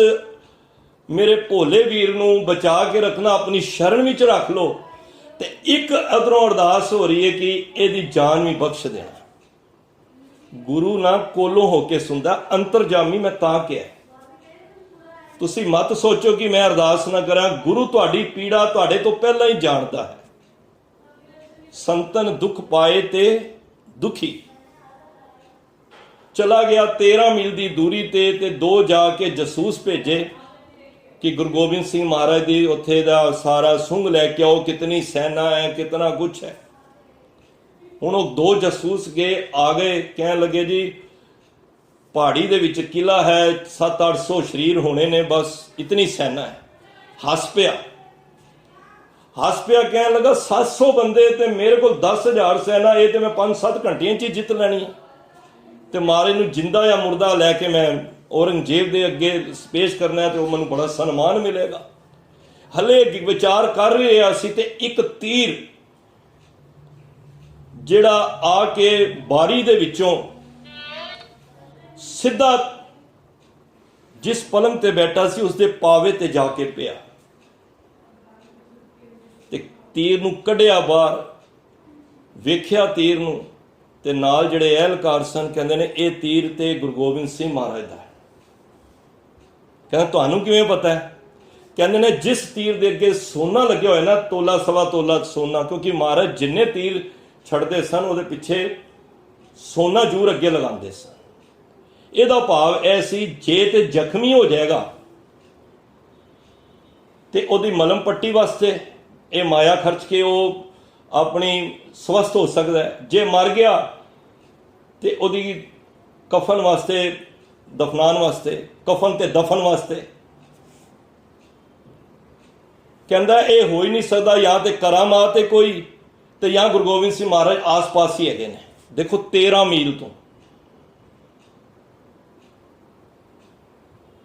ਮੇਰੇ ਭੋਲੇ ਵੀਰ ਨੂੰ ਬਚਾ ਕੇ ਰੱਖਣਾ, ਆਪਣੀ ਸ਼ਰਨ ਵਿੱਚ ਰੱਖ ਲਓ। ਤੇ ਇੱਕ ਅਧਰੋਂ ਅਰਦਾਸ ਹੋ ਰਹੀ ਹੈ ਕਿ ਇਹਦੀ ਜਾਨ ਵੀ ਬਖਸ਼ ਦੇਣਾ। ਗੁਰੂ ਨਾ ਕੋਲੋਂ ਹੋ ਕੇ ਸੁਣਦਾ, ਅੰਤਰਜਾਮੀ। ਮੈਂ ਤਾਂ ਕਿਹਾ ਤੁਸੀਂ ਮਤ ਸੋਚੋ ਕਿ ਮੈਂ ਅਰਦਾਸ ਨਾ ਕਰਾਂ। ਗੁਰੂ ਤੁਹਾਡੀ ਪੀੜਾ ਤੁਹਾਡੇ ਤੋਂ ਪਹਿਲਾਂ ਹੀ ਜਾਣਦਾ ਹੈ। ਸੰਤਨ ਦੁੱਖ ਪਾਏ ਤੇ ਦੁਖੀ। ਚਲਾ ਗਿਆ 13 ਮੀਲ ਦੀ ਦੂਰੀ ਤੇ 2 ਜਾ ਕੇ ਜਸੂਸ ਭੇਜੇ ਕਿ ਗੁਰੂ ਗੋਬਿੰਦ ਸਿੰਘ ਮਹਾਰਾਜ ਦੀ ਉੱਥੇ ਦਾ ਸਾਰਾ ਸੁੰਘ ਲੈ ਕੇ ਆਓ, ਕਿਤਨੀ ਸੈਨਾ ਹੈ, ਕਿਤਨਾ ਕੁਛ ਹੈ। ਹੁਣ ਉਹ 2 ਜਸੂਸ ਗਏ, ਆ ਗਏ, ਕਹਿਣ ਲੱਗੇ ਜੀ ਪਹਾੜੀ ਦੇ ਵਿੱਚ ਕਿਲਾ ਹੈ, 700-800 ਸ਼ਰੀਰ ਹੋਣੇ ਨੇ, ਬਸ ਇਤਨੀ ਸੈਨਾ ਹੈ। ਹੱਸ ਪਿਆ, ਕਹਿਣ ਲੱਗਾ 700 ਬੰਦੇ ਤੇ ਮੇਰੇ ਕੋਲ 10,000 ਸੈਨਾ, ਇਹ ਤੇ ਮੈਂ 5-7 ਘੰਟਿਆਂ 'ਚ ਹੀ ਜਿੱਤ ਲੈਣੀ ਹੈ। ਤੇ ਮਹਾਰਾਜ ਨੂੰ ਜਿੰਦਾ ਜਾਂ ਮੁਰਦਾ ਲੈ ਕੇ ਮੈਂ ਔਰੰਗਜ਼ੇਬ ਦੇ ਅੱਗੇ ਪੇਸ਼ ਕਰਨਾ ਤੇ ਉਹ ਮੈਨੂੰ ਬੜਾ ਸਨਮਾਨ ਮਿਲੇਗਾ। ਹਲੇ ਵਿਚਾਰ ਕਰ ਰਿਹਾ ਸੀ ਤੇ ਇੱਕ ਤੀਰ ਜਿਹੜਾ ਆ ਕੇ ਬਾਰੀ ਦੇ ਵਿੱਚੋਂ ਸਿੱਧਾ ਜਿਸ ਪਲੰਗ ਤੇ ਬੈਠਾ ਸੀ ਉਸਦੇ ਪਾਵੇ ਤੇ ਜਾ ਕੇ ਪਿਆ ਤੇ ਤੀਰ ਨੂੰ ਕੱਢਿਆ ਬਾਹਰ। ਵੇਖਿਆ ਤੀਰ ਨੂੰ ਤੇ ਨਾਲ ਜਿਹੜੇ ਅਹਿਲਕਾਰ ਸਨ ਕਹਿੰਦੇ ਨੇ ਇਹ ਤੀਰ ਤੇ ਗੁਰੂ ਗੋਬਿੰਦ ਸਿੰਘ ਮਹਾਰਾਜ ਦਾ ਹੈ। ਕਹਿੰਦਾ ਤੁਹਾਨੂੰ ਕਿਵੇਂ ਪਤਾ ਹੈ? ਕਹਿੰਦੇ ਨੇ ਜਿਸ ਤੀਰ ਦੇ ਅੱਗੇ ਸੋਨਾ ਲੱਗਿਆ ਹੋਇਆ ਨਾ, ਤੋਲਾ ਸਵਾ ਤੋਲਾ ਸੋਨਾ, ਕਿਉਂਕਿ ਮਹਾਰਾਜ ਜਿੰਨੇ ਤੀਰ ਛੱਡਦੇ ਸਨ ਉਹਦੇ ਪਿੱਛੇ ਸੋਨਾ ਜ਼ਰੂਰ ਅੱਗੇ ਲਗਾਉਂਦੇ ਸਨ। ਇਹਦਾ ਭਾਵ ਇਹ ਸੀ ਜੇ ਤੇ ਜ਼ਖਮੀ ਹੋ ਜਾਏਗਾ ਤੇ ਉਹਦੀ ਮਲਮ ਪੱਟੀ ਵਾਸਤੇ ਇਹ ਮਾਇਆ ਖਰਚ ਕੇ ਉਹ ਆਪਣੀ ਸਵਸਥ ਹੋ ਸਕਦਾ ਹੈ। ਜੇ ਮਰ ਗਿਆ ਤੇ ਉਹਦੀ ਕਫਨ ਵਾਸਤੇ, ਦਫਨਾਉਣ ਵਾਸਤੇ, ਕਫਨ ਤੇ ਦਫਨ ਵਾਸਤੇ। ਕਹਿੰਦਾ ਇਹ ਹੋ ਹੀ ਨਹੀਂ ਸਕਦਾ, ਜਾਂ ਤੇ ਕਰਾਮਾਤ ਹੈ ਕੋਈ ਤੇ ਜਾਂ ਗੁਰੂ ਗੋਬਿੰਦ ਸਿੰਘ ਮਹਾਰਾਜ ਆਸ-ਪਾਸ ਹੀ ਹੈਗੇ ਨੇ। ਦੇਖੋ 13 ਮੀਲ ਤੋਂ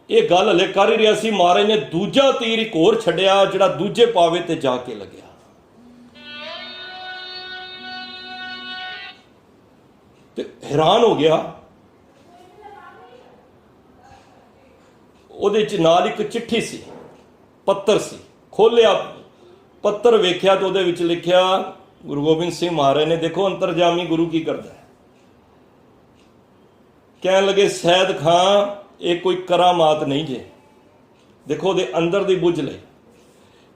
ਇਹ ਗੱਲ ਹਲੇ ਕਰ ਹੀ ਰਿਹਾ ਸੀ। ਮਹਾਰਾਜ ਨੇ ਦੂਜਾ ਤੀਰ ਇੱਕ ਹੋਰ ਛੱਡਿਆ ਜਿਹੜਾ ਦੂਜੇ ਪਾਵੇ ਤੇ ਜਾ ਕੇ ਲੱਗਿਆ ਤੇ ਹੈਰਾਨ ਹੋ ਗਿਆ। ਉਹਦੇ ਚ ਨਾਲ ਇੱਕ ਚਿੱਠੀ ਸੀ, ਪੱਤਰ ਸੀ। ਖੋਲਿਆ ਪੱਤਰ, ਵੇਖਿਆ ਤੇ ਉਹਦੇ ਵਿੱਚ ਲਿਖਿਆ ਗੁਰੂ ਗੋਬਿੰਦ ਸਿੰਘ ਮਹਾਰਾਜ ਨੇ। ਦੇਖੋ ਅੰਤਰਜਾਮੀ ਗੁਰੂ ਕੀ ਕਰਦਾ ਹੈ। ਕਹਿਣ ਲੱਗੇ ਸੈਦ ਖਾਂ ਇਹ ਕੋਈ ਕਰਾਮਾਤ ਨਹੀਂ ਜੇ। ਦੇਖੋ ਉਹਦੇ ਅੰਦਰ ਦੀ ਬੁੱਝ ਲਈ।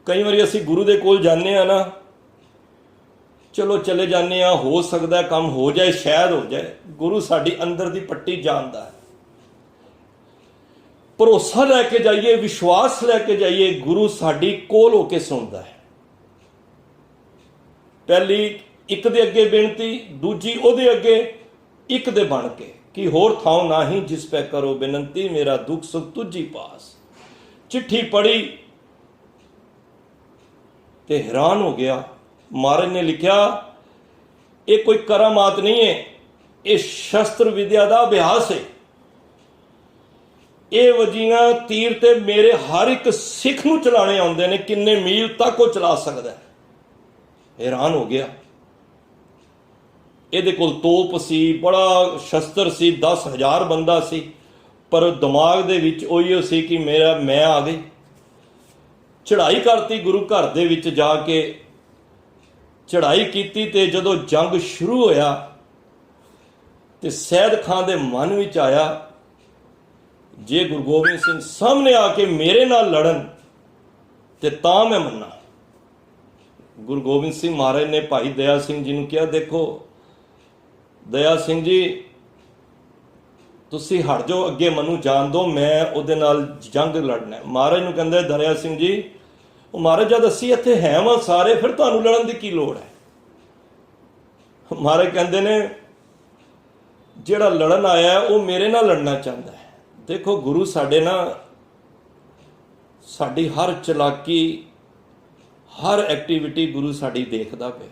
ਕਈ ਵਾਰੀ ਅਸੀਂ ਗੁਰੂ ਦੇ ਕੋਲ ਜਾਂਦੇ ਆ ਨਾ, ਚਲੋ ਚਲੇ ਜਾਂਦੇ ਆ, ਹੋ ਸਕਦਾ ਕੰਮ ਹੋ ਜਾਏ, ਸ਼ਾਇਦ ਹੋ ਜਾਏ। ਗੁਰੂ ਸਾਡੀ ਅੰਦਰ ਦੀ ਪੱਟੀ ਜਾਣਦਾ ਹੈ। ਭਰੋਸਾ ਲੈ ਕੇ ਜਾਈਏ, ਵਿਸ਼ਵਾਸ ਲੈ ਕੇ ਜਾਈਏ, ਗੁਰੂ ਸਾਡੀ ਕੋਲ ਹੋ ਕੇ ਸੁਣਦਾ ਹੈ। ਪਹਿਲੀ ਇੱਕ ਦੇ ਅੱਗੇ ਬੇਨਤੀ, ਦੂਜੀ ਉਹਦੇ ਅੱਗੇ, ਇੱਕ ਦੇ ਬਣ ਕੇ ਕਿ ਹੋਰ ਥਾਉ ਨਾਹੀਂ ਜਿਸ ਪੈ ਕਰੋ ਬੇਨਤੀ, ਮੇਰਾ ਦੁੱਖ ਸੁਖ ਤੁਝੀ ਪਾਸ। ਚਿੱਠੀ ਪੜ੍ਹੀ ਤੇ ਹੈਰਾਨ ਹੋ ਗਿਆ। ਮਹਾਰਾਜ ਨੇ ਲਿਖਿਆ ਇਹ ਕੋਈ ਕਰਾਮਾਤ ਨਹੀਂ ਹੈ, ਇਹ ਸ਼ਸਤਰ ਵਿਦਿਆ ਦਾ ਅਭਿਆਸ ਹੈ। ਇਹ ਵਜੀਆਂ ਤੀਰ ਤੇ ਮੇਰੇ ਹਰ ਇੱਕ ਸਿੱਖ ਨੂੰ ਚਲਾਣੇ ਆਉਂਦੇ ਨੇ, ਕਿੰਨੇ ਮੀਲ ਤੱਕ ਉਹ ਚਲਾ ਸਕਦਾ ਹੈ। ਹੈਰਾਨ ਹੋ ਗਿਆ। ਇਹਦੇ ਕੋਲ ਤੋਪ ਸੀ, ਬੜਾ ਸ਼ਸਤਰ ਸੀ, 10,000 ਬੰਦਾ ਸੀ, ਪਰ ਦਿਮਾਗ ਦੇ ਵਿੱਚ ਉਹੀ ਸੀ ਕਿ ਮੈਂ ਆ ਗਈ। ਚੜ੍ਹਾਈ ਕਰਤੀ ਗੁਰੂ ਘਰ ਦੇ ਵਿੱਚ ਜਾ ਕੇ, ਚੜ੍ਹਾਈ ਕੀਤੀ ਤੇ ਜਦੋਂ ਜੰਗ ਸ਼ੁਰੂ ਹੋਇਆ ਤੇ ਸੈਦ ਖਾਂ ਦੇ ਮਨ ਵਿੱਚ ਆਇਆ ਜੇ ਗੁਰੂ ਗੋਬਿੰਦ ਸਿੰਘ ਸਾਹਮਣੇ ਆ ਕੇ ਮੇਰੇ ਨਾਲ ਲੜਨ ਤੇ ਤਾਂ ਮੈਂ ਮੰਨਾਂ। ਗੁਰੂ ਗੋਬਿੰਦ ਸਿੰਘ ਮਹਾਰਾਜ ਨੇ ਭਾਈ ਦਇਆ ਸਿੰਘ ਜੀ ਨੂੰ ਕਿਹਾ, ਦੇਖੋ ਦਇਆ ਸਿੰਘ ਜੀ ਤੁਸੀਂ ਹਟ ਜਾਓ, ਅੱਗੇ ਮੈਨੂੰ ਜਾਣ ਦਿਓ, ਮੈਂ ਉਹਦੇ ਨਾਲ ਜੰਗ ਲੜਨਾ। ਮਹਾਰਾਜ ਨੂੰ ਕਹਿੰਦਾ ਦਇਆ ਸਿੰਘ ਜੀ, ਉਹ ਮਹਾਰਾਜ ਜਦ ਅਸੀਂ ਇੱਥੇ ਹੈ ਵਾਂ ਸਾਰੇ, ਫਿਰ ਤੁਹਾਨੂੰ ਲੜਨ ਦੀ ਕੀ ਲੋੜ ਹੈ? ਮਹਾਰਾਜ ਕਹਿੰਦੇ ਨੇ ਜਿਹੜਾ ਲੜਨ ਆਇਆ ਉਹ ਮੇਰੇ ਨਾਲ ਲੜਨਾ ਚਾਹੁੰਦਾ ਹੈ। ਦੇਖੋ ਗੁਰੂ ਸਾਡੇ ਨਾਲ ਸਾਡੀ ਹਰ ਚਲਾਕੀ, ਹਰ ਐਕਟੀਵਿਟੀ ਗੁਰੂ ਸਾਡੀ ਦੇਖਦਾ ਪਿਆ।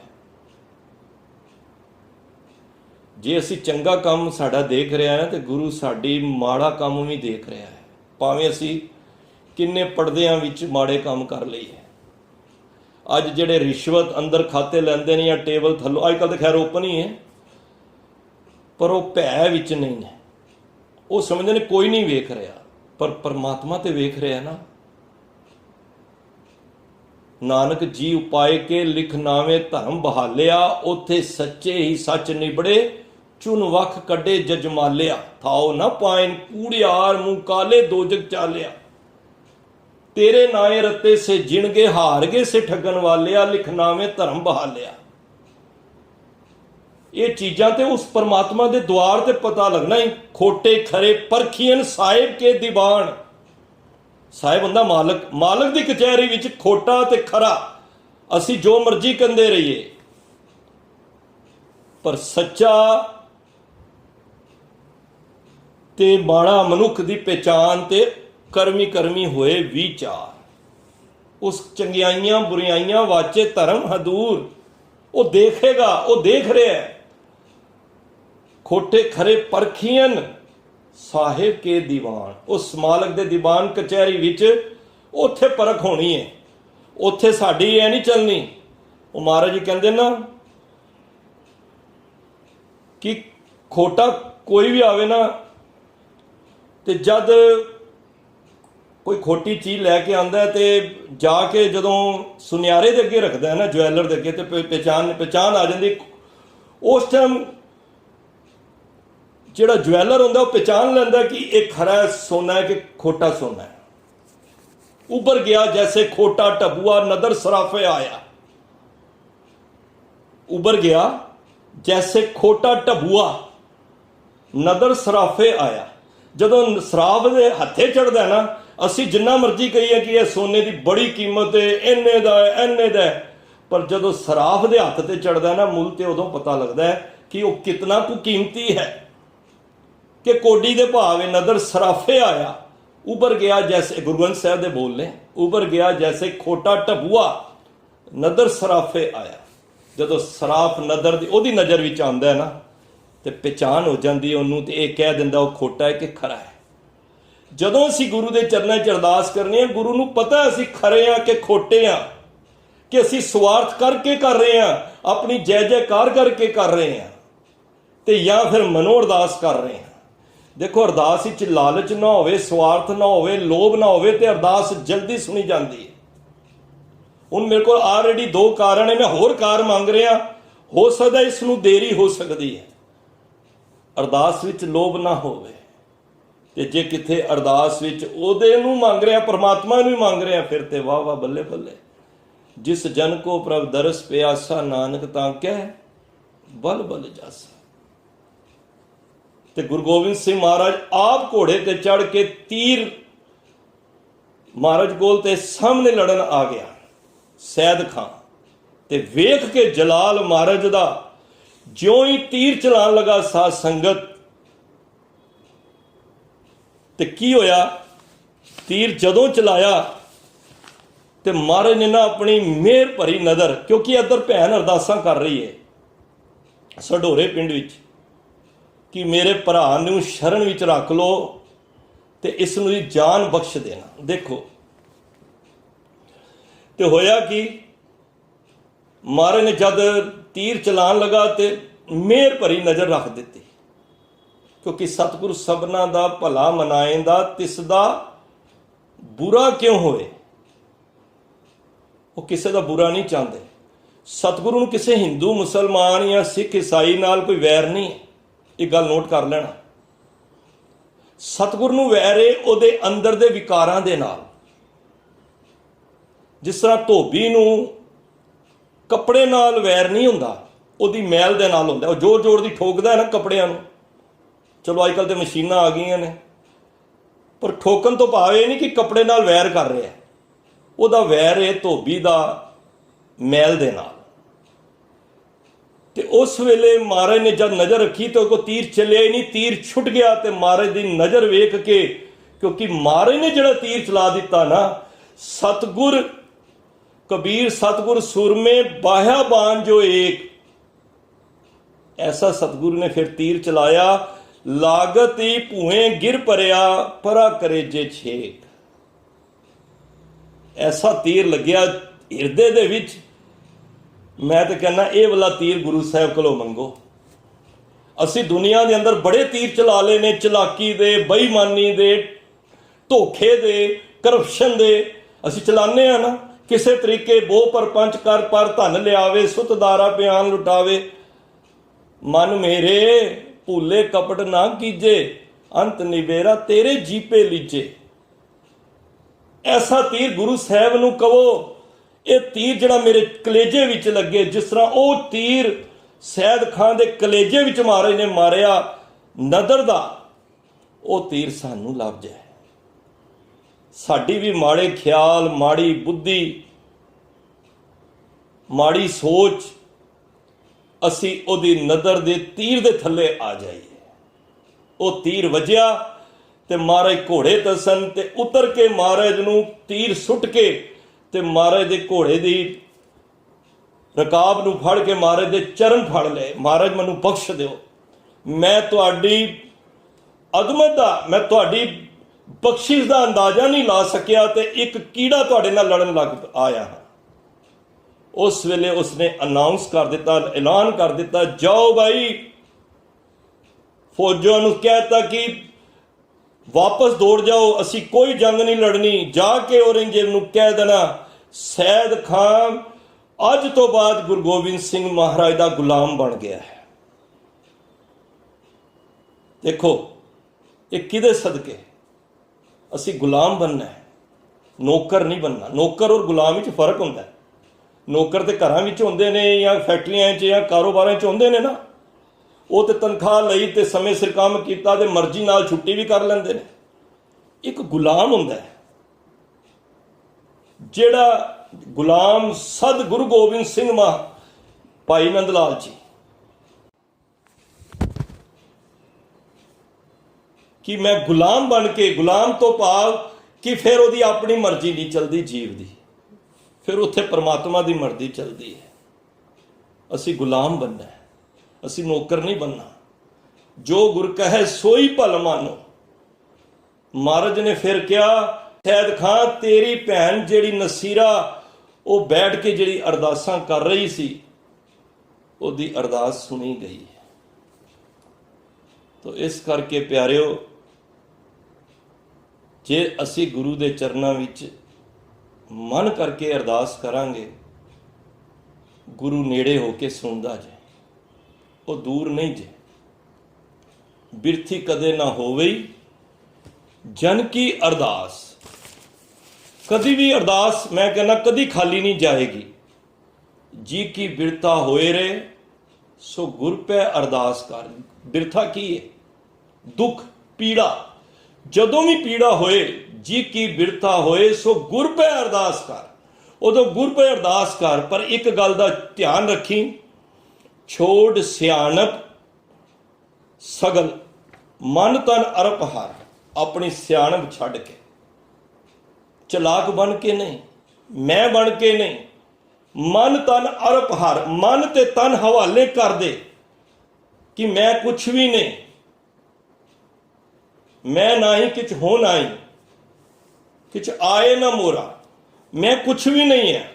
ਜੇ ਅਸੀਂ ਚੰਗਾ ਕੰਮ ਸਾਡਾ ਦੇਖ ਰਿਹਾ ਹੈ ਤੇ ਗੁਰੂ ਸਾਡੀ ਮਾੜਾ ਕੰਮ ਵੀ ਦੇਖ ਰਿਹਾ ਹੈ, ਭਾਵੇਂ ਅਸੀਂ ਕਿੰਨੇ ਪਰਦਿਆਂ ਵਿੱਚ ਮਾੜੇ ਕੰਮ ਕਰ ਲਈਏ। ਅੱਜ ਜਿਹੜੇ ਰਿਸ਼ਵਤ ਅੰਦਰ ਖਾਤੇ ਲੈਂਦੇ ਨੇ ਜਾਂ ਟੇਬਲ ਥੱਲੋਂ, ਅੱਜ ਕੱਲ੍ਹ ਤਾਂ ਖੈਰ ਓਪਨ ਹੀ ਹੈ, ਪਰ ਉਹ ਭੈ ਵਿੱਚ ਨਹੀਂ ਨੇ। ਉਹ ਸਮਝਦੇ ਨੇ ਕੋਈ ਨਹੀਂ ਵੇਖ ਰਿਹਾ, ਪਰ ਪਰਮਾਤਮਾ ਤੇ ਵੇਖ ਰਿਹਾ ਨਾ। ਨਾਨਕ ਜੀ ਉਪਾਏ ਕੇ ਲਿਖ ਨਾਵੇਂ ਧਰਮ ਬਹਾਲਿਆ, ਉੱਥੇ ਸੱਚੇ ਹੀ ਸੱਚ ਨਿਬੜੇ, ਚੁਨ ਵਖ ਕੱਢੇ ਜਜਮਾਲਿਆ, ਥਾਓ ਨਾ ਪਾਇਨ ਕੂੜਿਆਰ ਮੂੰਹ ਕਾਲੇ ਦੋਜਗ ਚਾਲਿਆ। तेरे नाए रत्ते से जिणगे हार गए से ठगन वालिया, लिखना में धर्म बहा लिया। ये चीज़ां ते उस परमात्मा के द्वार ते पता लगना ही। खोटे खरे परखियन साहिब के दीवान। साहिब हुंदा मालक, मालक की कचहरी विच खोटा ते खरा असी जो मर्जी कहते रहिए, पर सच्चा ते माड़ा मनुख की पहचान ते करमी करमी होए विचार। उस चंगियाइयां बुराइयां वाचे धर्म हदूर, वो देखेगा, वो देख रहा है। खोटे खरे परखियन साहिब के दीवान, उस मालक दे दीवान कचहरी विच उत्थे परख होनी है। उत्थे साडी ऐ नहीं चलनी। वो महाराज जी कहते ना कि खोटा कोई भी आवे ना, तो जद कोई खोटी चीज़ लैके आंदा है तो जाके जदों सुनियारे दे अगे रखता है ना, ज्वैलर दे अगे, तो पहचान आ जाती। उस टाइम जिहड़ा ज्वैलर होंदा वो पहचान लैंदा कि एक खरा सोना है कि खोटा सोना है। उभर गया जैसे खोटा टबुआ, नदर सराफे आया। उभर गया जैसे खोटा टबुआ, नदर सराफे आया। जदों सराफ दे हथे चढ़ता है ना, असी जिन्ना मर्जी कहिए कि यह सोने की बड़ी कीमत है, इन्ने दा है, इन्ने दा है, पर जदों सराफ दे हथ ते चढ़ता है ना मुल, तो उदों पता लगता है कि वह कितना कुछ कीमती है। कि कोडी दे भावे नदर सराफे आया। उभर गया जैसे, गुरु ग्रंथ साहिब दे बोल ने, उभर गया जैसे खोटा टबुआ, नदर सराफे आया। जदों सराफ नदर दी ओदी नज़र विच आंदा है ना, तो पहचान हो जाती है उन्होंने, तो यह कह दिंदा वो खोटा है कि खरा है। जदों असी गुरु के चरणों च अरदास करने, गुरु नूं पता असी खरे हाँ कि खोटे हाँ, कि असी स्वार्थ करके कर रहे हैं, अपनी जय जयकार करके कर रहे हैं, तो या फिर मनो अरदास कर रहे हैं। देखो अरदास विच लालच ना होवे, स्वार्थ ना होवे, लोभ ना होवे, तो अरदास जल्दी सुनी जाती है। हुण मेरे को ऑलरेडी 2 कारण है, मैं होर कार मंग रहा, हो सकता इसनूं देरी हो सकती है। अरदास विच लोभ ना होवे, ते जे किथे अरदास विच ओदे नूं मंग रहा, परमात्मा नूं ही मंग रहा, फिर ते वाह वाह बल्ले बल्ले। जिस जन को प्रभ दरस प्यासा, नानक तां कह बल बल जासा। ते गुरु गोबिंद सिंह महाराज आप घोड़े ते चढ़ के तीर महाराज कोल ते सामने लड़न आ गया सैद खां, ते वेख के जलाल महाराज दा ज्यों ही तीर चलान लगा साध संगत, ते की होया, तीर जदों चलाया ते महाराज ने ना अपनी मेहर भरी नज़र, क्योंकि इधर भैन अरदासां कर रही है सढोरे पिंड विच कि मेरे भरा नूं शरण विच रख लो ते इस नूं जान बख्श देना। देखो तो होया कि महाराज ने जद तीर चलान लगा तो मेहर भरी नज़र रख दी, क्योंकि सतगुरु सबना दा भला मनाएंदा, तिसदा बुरा क्यों होए। वो किसी का बुरा नहीं चाहते। सतगुरु नूं किसी हिंदू मुसलमान या सिख ईसाई नाल कोई वैर नहीं है, एक गल नोट कर लेना। सतगुरु नूं वैर है उहदे अंदर दे विकारां दे नाल। जिस तरह धोबी नूं कपड़े नाल वैर नहीं हुंदा, उहदी मैल दे नाल हुंदा। वो जोर जोर दी ठोकदा है ना कपड़ियां नूं। चलो अजकल तो मशीनां आ गईयां ने, पर ठोकन तो भाव ये नहीं कि कपड़े नाल वैर कर रहा है, उहदा वैर है धोबी दा मैल दे नाल। ते उस वेले महाराज ने जब नज़र रखी तो कोई तीर चलिया ही नहीं, तीर छुट गया। तो महाराज की नज़र वेख के, क्योंकि महाराज ने जो तीर चला दिता ना, सतगुर कबीर सतगुर सुरमे बाह्या बाण जो एक, ऐसा सतगुरु ने फिर तीर चलाया। लागत ही भूएं गिर परया, परा करे जे छेक। ऐसा तीर लग्या हिरदे दे विच। मैं तो कहना ये वाला तीर गुरु साहब को मंगो। असी दुनिया के अंदर बड़े तीर चला ले ने, चलाकी दे, बेईमानी दे, धोखे दे, करप्शन दे असी चलाने हैं ना। किसी तरीके बो परपंच कर पर धन लियावे, सुतदारा बयान लुटावे। मन मेरे भूले कपट ना कीजे, अंत निबेरा तेरे जीपे लीजे। ਐਸਾ ਤੀਰ ਗੁਰੂ ਸਾਹਿਬ ਨੂੰ ਕਹੋ, ਇਹ ਤੀਰ ਜਿਹੜਾ ਮੇਰੇ ਕਲੇਜੇ ਵਿੱਚ ਲੱਗੇ, ਜਿਸ ਤਰ੍ਹਾਂ ਉਹ ਤੀਰ ਸੈਦ ਖਾਂ ਦੇ ਕਲੇਜੇ ਵਿੱਚ ਮਹਾਰਾਜ ਨੇ ਮਾਰਿਆ ਨਦਰ ਦਾ, ਉਹ ਤੀਰ ਸਾਨੂੰ ਲੱਭ ਜਾਏ। ਸਾਡੀ ਵੀ ਮਾੜੇ ਖਿਆਲ, ਮਾੜੀ ਬੁੱਧੀ, ਮਾੜੀ ਸੋਚ, ਅਸੀਂ ਉਹਦੀ ਨਦਰ ਦੇ ਤੀਰ ਦੇ ਥੱਲੇ ਆ ਜਾਈਏ। ਉਹ ਤੀਰ ਵੱਜਿਆ ਤੇ ਮਹਾਰਾਜ ਘੋੜੇ ਤੇ ਸਨ, ਤੇ ਉਤਰ ਕੇ ਮਹਾਰਾਜ ਨੂੰ ਤੀਰ ਸੁੱਟ ਕੇ ਤੇ ਮਹਾਰਾਜ ਦੇ ਘੋੜੇ ਦੀ ਰਕਾਬ ਨੂੰ ਫੜ ਕੇ ਮਹਾਰਾਜ ਦੇ ਚਰਨ ਫੜ ਲਏ। ਮਹਾਰਾਜ ਮੈਨੂੰ ਬਖਸ਼ ਦਿਓ, ਮੈਂ ਤੁਹਾਡੀ ਅਦਮਤ ਦਾ, ਮੈਂ ਤੁਹਾਡੀ ਬਖਸ਼ਿਸ਼ ਦਾ ਅੰਦਾਜ਼ਾ ਨਹੀਂ ਲਾ ਸਕਿਆ ਤੇ ਇੱਕ ਕੀੜਾ ਤੁਹਾਡੇ ਨਾਲ ਲੜਨ ਲੱਗ ਆਇਆ ਹਾਂ। ਉਸ ਵੇਲੇ ਉਸਨੇ ਅਨਾਉਂਸ ਕਰ ਦਿੱਤਾ, ਐਲਾਨ ਕਰ ਦਿੱਤਾ, ਜਾਓ ਭਾਈ, ਫੌਜਾਂ ਨੂੰ ਕਹਿਤਾ ਕਿ ਵਾਪਸ ਦੌੜ ਜਾਓ, ਅਸੀਂ ਕੋਈ ਜੰਗ ਨਹੀਂ ਲੜਨੀ। ਜਾ ਕੇ ਔਰੰਗਜ਼ੇਬ ਨੂੰ ਕਹਿ ਦੇਣਾ, ਸੈਦ ਖਾਨ ਅੱਜ ਤੋਂ ਬਾਅਦ ਗੁਰੂ ਗੋਬਿੰਦ ਸਿੰਘ ਮਹਾਰਾਜ ਦਾ ਗੁਲਾਮ ਬਣ ਗਿਆ ਹੈ। ਦੇਖੋ ਇਹ ਕਿਹਦੇ ਸਦਕੇ? ਅਸੀਂ ਗੁਲਾਮ ਬਣਨਾ ਹੈ, ਨੌਕਰ ਨਹੀਂ ਬਣਨਾ। ਨੌਕਰ ਔਰ ਗੁਲਾਮ ਵਿੱਚ ਫਰਕ ਹੁੰਦਾ ਹੈ। ਨੌਕਰ ਤੇ ਘਰਾਂ ਵਿੱਚ ਹੁੰਦੇ ਨੇ ਜਾਂ ਫੈਕਟਰੀਆਂ 'ਚ ਜਾਂ ਕਾਰੋਬਾਰਾਂ 'ਚ ਹੁੰਦੇ ਨੇ ਨਾ, ਉਹ ਤੇ ਤਨਖਾਹ ਲਈ ਤੇ ਸਮੇਂ ਸਿਰ ਕੰਮ ਕੀਤਾ ਤੇ ਮਰਜ਼ੀ ਨਾਲ ਛੁੱਟੀ ਵੀ ਕਰ ਲੈਂਦੇ ਨੇ। ਇੱਕ ਗੁਲਾਮ ਹੁੰਦਾ ਹੈ, ਜਿਹੜਾ ਗੁਲਾਮ ਸਦ ਗੁਰੂ ਗੋਬਿੰਦ ਸਿੰਘ ਭਾਈ ਨੰਦ ਲਾਲ ਜੀ, ਕਿ ਮੈਂ ਗੁਲਾਮ ਬਣ ਕੇ, ਗੁਲਾਮ ਤੋਂ ਭਾਵ ਕਿ ਫਿਰ ਉਹਦੀ ਆਪਣੀ ਮਰਜ਼ੀ ਨਹੀਂ ਚੱਲਦੀ ਜੀਵ ਦੀ, ਫਿਰ ਉੱਥੇ ਪਰਮਾਤਮਾ ਦੀ ਮਰਜ਼ੀ ਚੱਲਦੀ ਹੈ। ਅਸੀਂ ਗੁਲਾਮ ਬਣਨਾ ਹੈ, ਅਸੀਂ ਨੌਕਰ ਨਹੀਂ ਬਣਨਾ। ਜੋ ਗੁਰ ਕਹੈ ਸੋਈ ਭਲ ਮਾਨੋ। ਮਹਾਰਾਜ ਨੇ ਫਿਰ ਕਿਹਾ, ਸੈਦ ਖਾਂ ਤੇਰੀ ਭੈਣ ਜਿਹੜੀ ਨਸੀਰਾ, ਉਹ ਬੈਠ ਕੇ ਜਿਹੜੀ ਅਰਦਾਸਾਂ ਕਰ ਰਹੀ ਸੀ, ਉਹਦੀ ਅਰਦਾਸ ਸੁਣੀ ਗਈ ਹੈ। ਤੋ ਇਸ ਕਰਕੇ ਪਿਆਰਿਓ, ਜੇ ਅਸੀਂ ਗੁਰੂ ਦੇ ਚਰਨਾਂ ਵਿੱਚ ਮਨ ਕਰਕੇ ਅਰਦਾਸ ਕਰਾਂਗੇ, ਗੁਰੂ ਨੇੜੇ ਹੋ ਕੇ ਸੁਣਦਾ ਜੇ, ਉਹ ਦੂਰ ਨਹੀਂ ਜੇ। ਬਿਰਥੀ ਕਦੇ ਨਾ ਹੋਵੇ ਜਨ ਕੀ ਅਰਦਾਸ। ਕਦੀ ਵੀ ਅਰਦਾਸ, ਮੈਂ ਕਹਿੰਦਾ, ਕਦੀ ਖਾਲੀ ਨਹੀਂ ਜਾਏਗੀ। ਜੀ ਕੀ ਬਿਰਥਾ ਹੋਏ ਰੇ ਸੋ ਗੁਰ ਪੈ ਅਰਦਾਸ ਕਰ। ਬਿਰਥਾ ਕੀ ਹੈ? ਦੁੱਖ, ਪੀੜਾ। ਜਦੋਂ ਵੀ ਪੀੜਾ ਹੋਏ, ਜੀ ਕੀ ਬਿਰਥਾ ਹੋਏ ਸੋ ਗੁਰ ਪੈ ਅਰਦਾਸ ਕਰ। ਉਦੋਂ ਗੁਰ ਪੈ ਅਰਦਾਸ ਕਰ। ਪਰ ਇੱਕ ਗੱਲ ਦਾ ਧਿਆਨ ਰੱਖੀ, ਛੋੜ ਸਿਆਣਪ ਸਗਲ, ਮਨ ਤਨ ਅਰਪ ਹਰ। ਆਪਣੀ ਸਿਆਣਪ ਛੱਡ ਕੇ, ਚਲਾਕ ਬਣ ਕੇ ਨਹੀਂ, ਮੈਂ ਬਣ ਕੇ ਨਹੀਂ, ਮਨ ਤਨ ਅਰਪ ਹਰ। ਮਨ ਤੇ ਤਨ ਹਵਾਲੇ ਕਰ ਦੇ ਕਿ ਮੈਂ ਕੁਛ ਵੀ ਨਹੀਂ, ਮੈਂ ਨਾ ਹੀ ਕਿਛ ਹੋ ਨਾ ਹੀ, ਕਿਛ ਆਏ ਨਾ ਮੋਰਾ, ਮੈਂ ਕੁਛ ਵੀ ਨਹੀਂ ਹੈ।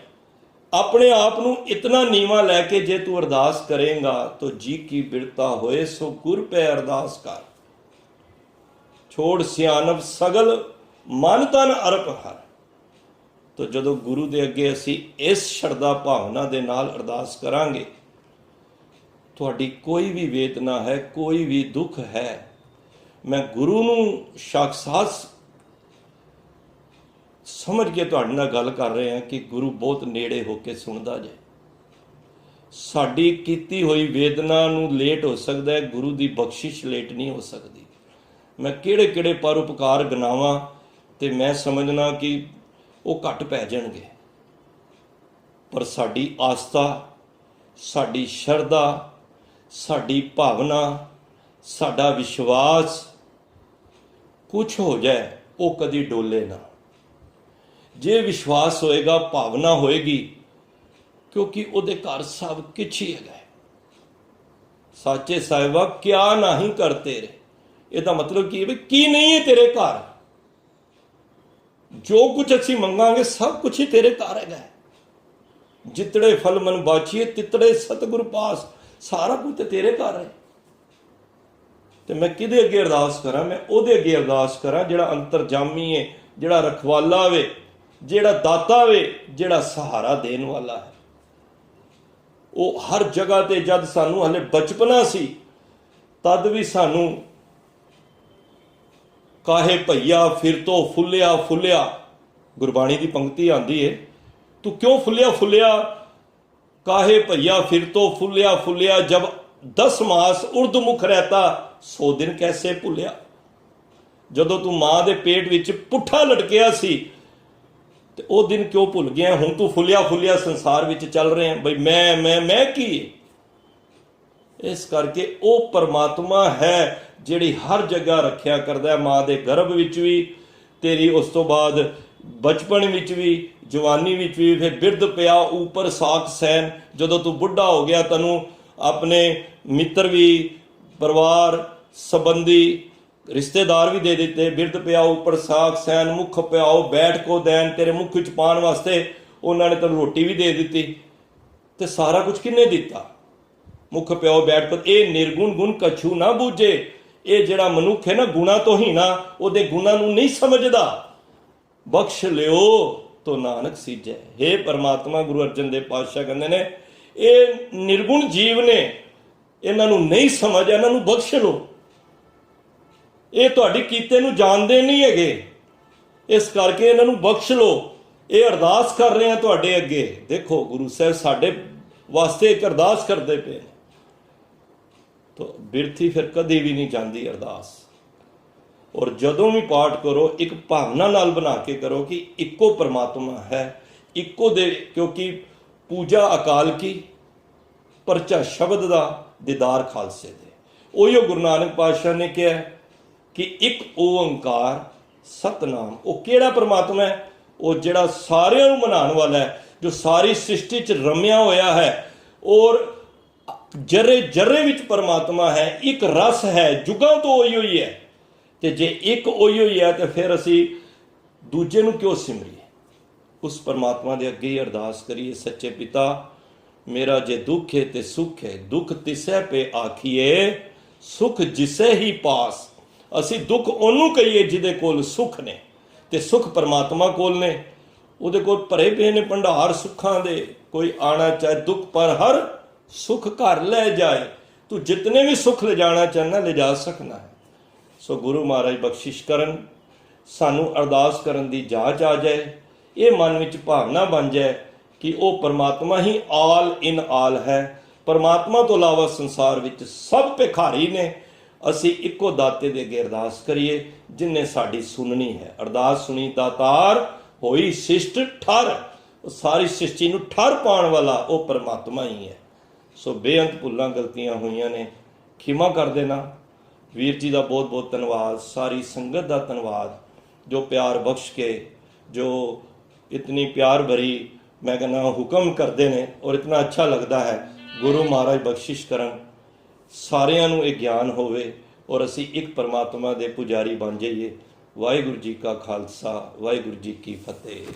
ਆਪਣੇ ਆਪ ਨੂੰ ਇਤਨਾ ਨੀਵਾਂ ਲੈ ਕੇ ਜੇ ਤੂੰ ਅਰਦਾਸ ਕਰੇਗਾ ਤਾਂ ਜੀ ਕੀ ਬਿਰਤਾ ਹੋਏ ਸੋ ਗੁਰ ਪੈ ਅਰਦਾਸ ਕਰ। ਛੋੜ ਸਿਆਣਪ ਸਗਲ, ਮਨ ਤਨ ਅਰਪ ਹਰ। ਤੋ ਜਦੋਂ ਗੁਰੂ ਦੇ ਅੱਗੇ ਅਸੀਂ ਇਸ ਸ਼ਰਧਾ ਭਾਵਨਾ ਦੇ ਨਾਲ ਅਰਦਾਸ ਕਰਾਂਗੇ, ਤੁਹਾਡੀ ਕੋਈ ਵੀ ਵੇਦਨਾ ਹੈ, ਕੋਈ ਵੀ ਦੁੱਖ ਹੈ, ਮੈਂ ਗੁਰੂ ਨੂੰ ਸਾਖਸਾਤ ਸਮਝ ਕੇ ਤੁਹਾਡੇ ਨਾਲ ਗੱਲ ਕਰ ਰਹੇ ਹਾਂ ਕਿ ਗੁਰੂ ਬਹੁਤ ਨੇੜੇ ਹੋ ਕੇ ਸੁਣਦਾ ਜੇ। ਸਾਡੀ ਕੀਤੀ ਹੋਈ ਵੇਦਨਾ ਨੂੰ ਲੇਟ ਹੋ ਸਕਦਾ ਹੈ, ਗੁਰੂ ਦੀ ਬਖਸ਼ਿਸ਼ ਲੇਟ ਨਹੀਂ ਹੋ ਸਕਦੀ। ਮੈਂ ਕਿਹੜੇ ਕਿਹੜੇ ਪਰਉਪਕਾਰ ਗਿਣਾਵਾਂ ਤੇ ਮੈਂ ਸਮਝਣਾ ਕਿ ਉਹ ਘੱਟ ਪੈ ਜਾਣਗੇ। ਪਰ ਸਾਡੀ ਆਸਥਾ, ਸਾਡੀ ਸ਼ਰਧਾ, ਸਾਡੀ ਭਾਵਨਾ, ਸਾਡਾ ਵਿਸ਼ਵਾਸ ਕੁਛ ਹੋ ਜਾਏ, ਉਹ ਕਦੀ ਡੋਲੇ ਨਾ। ਜੇ ਵਿਸ਼ਵਾਸ ਹੋਏਗਾ, ਭਾਵਨਾ ਹੋਏਗੀ, ਕਿਉਂਕਿ ਉਹਦੇ ਘਰ ਸਭ ਕੁਛ ਹੀ ਹੈਗਾ। ਸਾਚੇ ਸਾਹਿਬਾ ਕਿਆ ਨਹੀਂ ਕਰ ਤੇਰੇ। ਇਹਦਾ ਮਤਲਬ ਕੀ ਹੈ? ਕੀ ਨਹੀਂ ਹੈ ਤੇਰੇ ਘਰ? ਜੋ ਕੁਝ ਅਸੀਂ ਮੰਗਾਂਗੇ ਸਭ ਕੁਝ ਹੀ ਤੇਰੇ ਘਰ ਹੈਗਾ। ਜਿਤੜੇ ਫਲ ਮਨ ਬਾਚੀਏ ਤਿਤੜੇ ਸਤਿਗੁਰ ਪਾਸ। ਸਾਰਾ ਕੁਝ ਤੇ ਤੇਰੇ ਘਰ ਹੈ। ਤੇ ਮੈਂ ਕਿਹਦੇ ਅੱਗੇ ਅਰਦਾਸ ਕਰਾਂ? ਮੈਂ ਉਹਦੇ ਅੱਗੇ ਅਰਦਾਸ ਕਰਾਂ ਜਿਹੜਾ ਅੰਤਰਜਾਮੀ ਹੈ, ਜਿਹੜਾ ਰਖਵਾਲਾ ਵੇ, ਜਿਹੜਾ ਦਾਤਾ ਵੇ, ਜਿਹੜਾ ਸਹਾਰਾ ਦੇਣ ਵਾਲਾ ਹੈ। ਉਹ ਹਰ ਜਗ੍ਹਾ ਤੇ, ਜਦ ਸਾਨੂੰ ਹਲੇ ਬਚਪਨਾ ਸੀ ਤਦ ਵੀ ਸਾਨੂੰ ਕਾਹੇ ਭਈਆ ਫਿਰ ਤੋਂ ਫੁੱਲਿਆ ਫੁੱਲਿਆ, ਗੁਰਬਾਣੀ ਦੀ ਪੰਕਤੀ ਆਂਦੀ ਏ, ਤੂੰ ਕਿਉਂ ਫੁੱਲਿਆ ਫੁੱਲਿਆ, ਕਾਹੇ ਭਈਆ ਫਿਰ ਤੋਂ ਫੁੱਲਿਆ ਫੁੱਲਿਆ, ਜਬ 10 ਮਾਸ ਉਰਦ ਮੁਖ ਰਹਿਤਾ 100 ਦਿਨ ਕੈਸੇ ਭੁੱਲਿਆ। ਜਦੋਂ ਤੂੰ ਮਾਂ ਦੇ ਪੇਟ ਵਿੱਚ ਪੁੱਠਾ ਲਟਕਿਆ ਸੀ ਤੇ ਉਹ ਦਿਨ ਕਿਉਂ ਭੁੱਲ ਗਿਆ। ਹੁਣ ਤੂੰ ਫੁੱਲਿਆ ਫੁੱਲਿਆ ਸੰਸਾਰ ਵਿੱਚ ਚੱਲ ਰਿਹਾ ਬਈ ਮੈਂ ਕੀ। ਇਸ ਕਰਕੇ ਉਹ ਪਰਮਾਤਮਾ ਹੈ ਜਿਹੜੀ ਹਰ ਜਗ੍ਹਾ ਰੱਖਿਆ ਕਰਦਾ, ਮਾਂ ਦੇ ਗਰਭ ਵਿੱਚ ਵੀ ਤੇਰੀ, ਉਸ ਤੋਂ ਬਾਅਦ ਬਚਪਨ ਵਿੱਚ ਵੀ, ਜਵਾਨੀ ਵਿੱਚ ਵੀ, ਫਿਰ ਬਿਰਧ ਪਿਆ ਉੱਪਰ ਸਾਖ ਸੈਨ, ਜਦੋਂ ਤੂੰ ਬੁੱਢਾ ਹੋ ਗਿਆ ਤੈਨੂੰ ਆਪਣੇ ਮਿੱਤਰ ਵੀ, ਪਰਿਵਾਰ ਸੰਬੰਧੀ, ਰਿਸ਼ਤੇਦਾਰ ਵੀ ਦੇ ਦਿੱਤੇ। ਬਿਰਧ ਪਿਆ ਉੱਪਰ ਸਾਖ ਸੈਨ, ਮੁੱਖ ਪਿਆਓ ਬੈਠ ਕੋ ਦੈਨ, ਤੇਰੇ ਮੁੱਖ ਵਿੱਚ ਪਾਉਣ ਵਾਸਤੇ ਉਹਨਾਂ ਨੇ ਤੈਨੂੰ ਰੋਟੀ ਵੀ ਦੇ ਦਿੱਤੀ। ਤੇ ਸਾਰਾ ਕੁਝ ਕਿਹਨੇ ਦਿੱਤਾ? ਮੁੱਖ ਪਿਆਓ ਬੈਠ ਕੋ। ਇਹ ਨਿਰਗੁਣ ਗੁਣ ਕਛੂ ਨਾ ਬੂਝੇ। ਇਹ ਜਿਹੜਾ ਮਨੁੱਖ ਹੈ ਨਾ, ਗੁਣਾ ਤੋਂ ਹੀ ਨਾ, ਉਹਦੇ ਗੁਣਾਂ ਨੂੰ ਨਹੀਂ ਸਮਝਦਾ। ਬਖਸ਼ ਲਿਓ ਤੋ ਨਾਨਕ ਸੀਜੈ। ਹੇ ਪਰਮਾਤਮਾ, ਗੁਰੂ ਅਰਜਨ ਦੇਵ ਪਾਤਸ਼ਾਹ ਕਹਿੰਦੇ ਨੇ ਇਹ ਨਿਰਗੁਣ ਜੀਵ ਨੇ, ਇਹਨਾਂ ਨੂੰ ਨਹੀਂ ਸਮਝ, ਇਹਨਾਂ ਨੂੰ ਬਖਸ਼ ਲਓ। ਇਹ ਤੁਹਾਡੀ ਕੀਤੇ ਨੂੰ ਜਾਣਦੇ ਨਹੀਂ ਹੈਗੇ, ਇਸ ਕਰਕੇ ਇਹਨਾਂ ਨੂੰ ਬਖਸ਼ ਲਓ। ਇਹ ਅਰਦਾਸ ਕਰ ਰਹੇ ਆ ਤੁਹਾਡੇ ਅੱਗੇ। ਦੇਖੋ ਗੁਰੂ ਸਾਹਿਬ ਸਾਡੇ ਵਾਸਤੇ ਇੱਕ ਅਰਦਾਸ ਕਰਦੇ ਪਏ ਨੇ। ਤਾਂ ਬਿਰਥੀ ਫਿਰ ਕਦੇ ਵੀ ਨਹੀਂ ਜਾਂਦੀ ਅਰਦਾਸ। ਔਰ ਜਦੋਂ ਵੀ ਪਾਠ ਕਰੋ ਇੱਕ ਭਾਵਨਾ ਨਾਲ ਬਣਾ ਕੇ ਕਰੋ ਕਿ ਇੱਕੋ ਪਰਮਾਤਮਾ ਹੈ, ਇੱਕੋ ਦੇ, ਕਿਉਂਕਿ ਪੂਜਾ ਅਕਾਲ ਕੀ, ਪਰਚਾ ਸ਼ਬਦ ਦਾ, ਦੀਦਾਰ ਖਾਲਸੇ ਦੇ। ਉਹੀਓ ਗੁਰੂ ਨਾਨਕ ਪਾਤਸ਼ਾਹ ਨੇ ਕਿਹਾ ਕਿ ਇੱਕ ਓੰਕਾਰ ਸਤਨਾਮ। ਉਹ ਕਿਹੜਾ ਪਰਮਾਤਮਾ ਹੈ? ਉਹ ਜਿਹੜਾ ਸਾਰਿਆਂ ਨੂੰ ਮਨਾਉਣ ਵਾਲਾ ਹੈ, ਜੋ ਸਾਰੀ ਸ੍ਰਿਸ਼ਟੀ 'ਚ ਰਮਿਆ ਹੋਇਆ ਹੈ ਔਰ ਜਰੇ ਜਰੇ ਵਿੱਚ ਪਰਮਾਤਮਾ ਹੈ। ਇੱਕ ਰਸ ਹੈ, ਜੁਗਾਂ ਤੋਂ ਉਹੀ ਹੋਈ ਹੈ। ਤੇ ਜੇ ਇੱਕ ਉਹੀ ਹੋਈ ਹੈ ਤੇ ਫਿਰ ਅਸੀਂ ਦੂਜੇ ਨੂੰ ਕਿਉਂ ਸਿਮਰੀਏ? ਉਸ ਪਰਮਾਤਮਾ ਦੇ ਅੱਗੇ ਹੀ ਅਰਦਾਸ ਕਰੀਏ, ਸੱਚੇ ਪਿਤਾ ਮੇਰਾ ਜੇ ਦੁੱਖ ਹੈ ਤੇ ਸੁੱਖ ਹੈ, ਦੁੱਖ ਤਿਸੈ ਪੇ ਆਖੀਏ, ਸੁੱਖ ਜਿਸੇ ਹੀ ਪਾਸ। ਅਸੀਂ ਦੁੱਖ ਉਹਨੂੰ ਕਹੀਏ ਜਿਹਦੇ ਕੋਲ ਸੁੱਖ ਨੇ, ਤੇ ਸੁੱਖ ਪਰਮਾਤਮਾ ਕੋਲ ਨੇ। ਉਹਦੇ ਕੋਲ ਭਰੇ ਪਏ ਨੇ ਭੰਡਾਰ ਸੁੱਖਾਂ ਦੇ। ਕੋਈ ਆਣਾ ਚਾਹੇ ਦੁੱਖ ਪਰ ਹਰ ਸੁੱਖ ਘਰ ਲੈ ਜਾਏ। ਤੂੰ ਜਿਤਨੇ ਵੀ ਸੁੱਖ ਲਿਜਾਣਾ ਚਾਹਨਾ ਲਿਜਾ ਸਕਣਾ ਹੈ। ਸੋ ਗੁਰੂ ਮਹਾਰਾਜ ਬਖਸ਼ਿਸ਼ ਕਰਨ, ਸਾਨੂੰ ਅਰਦਾਸ ਕਰਨ ਦੀ ਜਾਚ ਆ ਜਾਏ, ਇਹ ਮਨ ਵਿੱਚ ਭਾਵਨਾ ਬਣ ਜਾਏ ਕਿ ਉਹ ਪਰਮਾਤਮਾ ਹੀ ਆਲ ਇਨ ਆਲ ਹੈ। ਪਰਮਾਤਮਾ ਤੋਂ ਇਲਾਵਾ ਸੰਸਾਰ ਵਿੱਚ ਸਭ ਭਿਖਾਰੀ ਨੇ। ਅਸੀਂ ਇੱਕੋ ਦਾਤੇ ਦੇ ਅੱਗੇ ਅਰਦਾਸ ਕਰੀਏ ਜਿਨਨੇ ਸਾਡੀ ਸੁਣਨੀ ਹੈ। ਅਰਦਾਸ ਸੁਣੀ ਦਾਤਾਰ ਹੋਈ ਸਿਸ਼ਟ ਠਰ। ਸਾਰੀ ਸ੍ਰਿਸ਼ਟੀ ਨੂੰ ਠਰ ਪਾਉਣ ਵਾਲਾ ਉਹ ਪਰਮਾਤਮਾ ਹੀ ਹੈ। ਸੋ ਬੇਅੰਤ ਭੁੱਲਾਂ ਗਲਤੀਆਂ ਹੋਈਆਂ ਨੇ, ਖਿਮਾ ਕਰ ਦੇਣਾ। ਵੀਰ ਜੀ ਦਾ ਬਹੁਤ ਬਹੁਤ ਧੰਨਵਾਦ, ਸਾਰੀ ਸੰਗਤ ਦਾ ਧੰਨਵਾਦ ਜੋ ਪਿਆਰ ਬਖਸ਼ ਕੇ, ਜੋ ਇਤਨੀ ਪਿਆਰ ਭਰੀ ਮੈਂ ਕਹਿੰਦਾ ਹੁਕਮ ਕਰਦੇ ਨੇ ਔਰ ਇਤਨਾ ਅੱਛਾ ਲੱਗਦਾ ਹੈ। ਗੁਰੂ ਮਹਾਰਾਜ ਬਖਸ਼ਿਸ਼ ਕਰਨ, ਸਾਰਿਆਂ ਨੂੰ ਇਹ ਗਿਆਨ ਹੋਵੇ ਔਰ ਅਸੀਂ ਇੱਕ ਪਰਮਾਤਮਾ ਦੇ ਪੁਜਾਰੀ ਬਣ ਜਾਈਏ। ਵਾਹਿਗੁਰੂ ਜੀ ਕਾ ਖਾਲਸਾ, ਵਾਹਿਗੁਰੂ ਜੀ ਕੀ ਫਤਿਹ।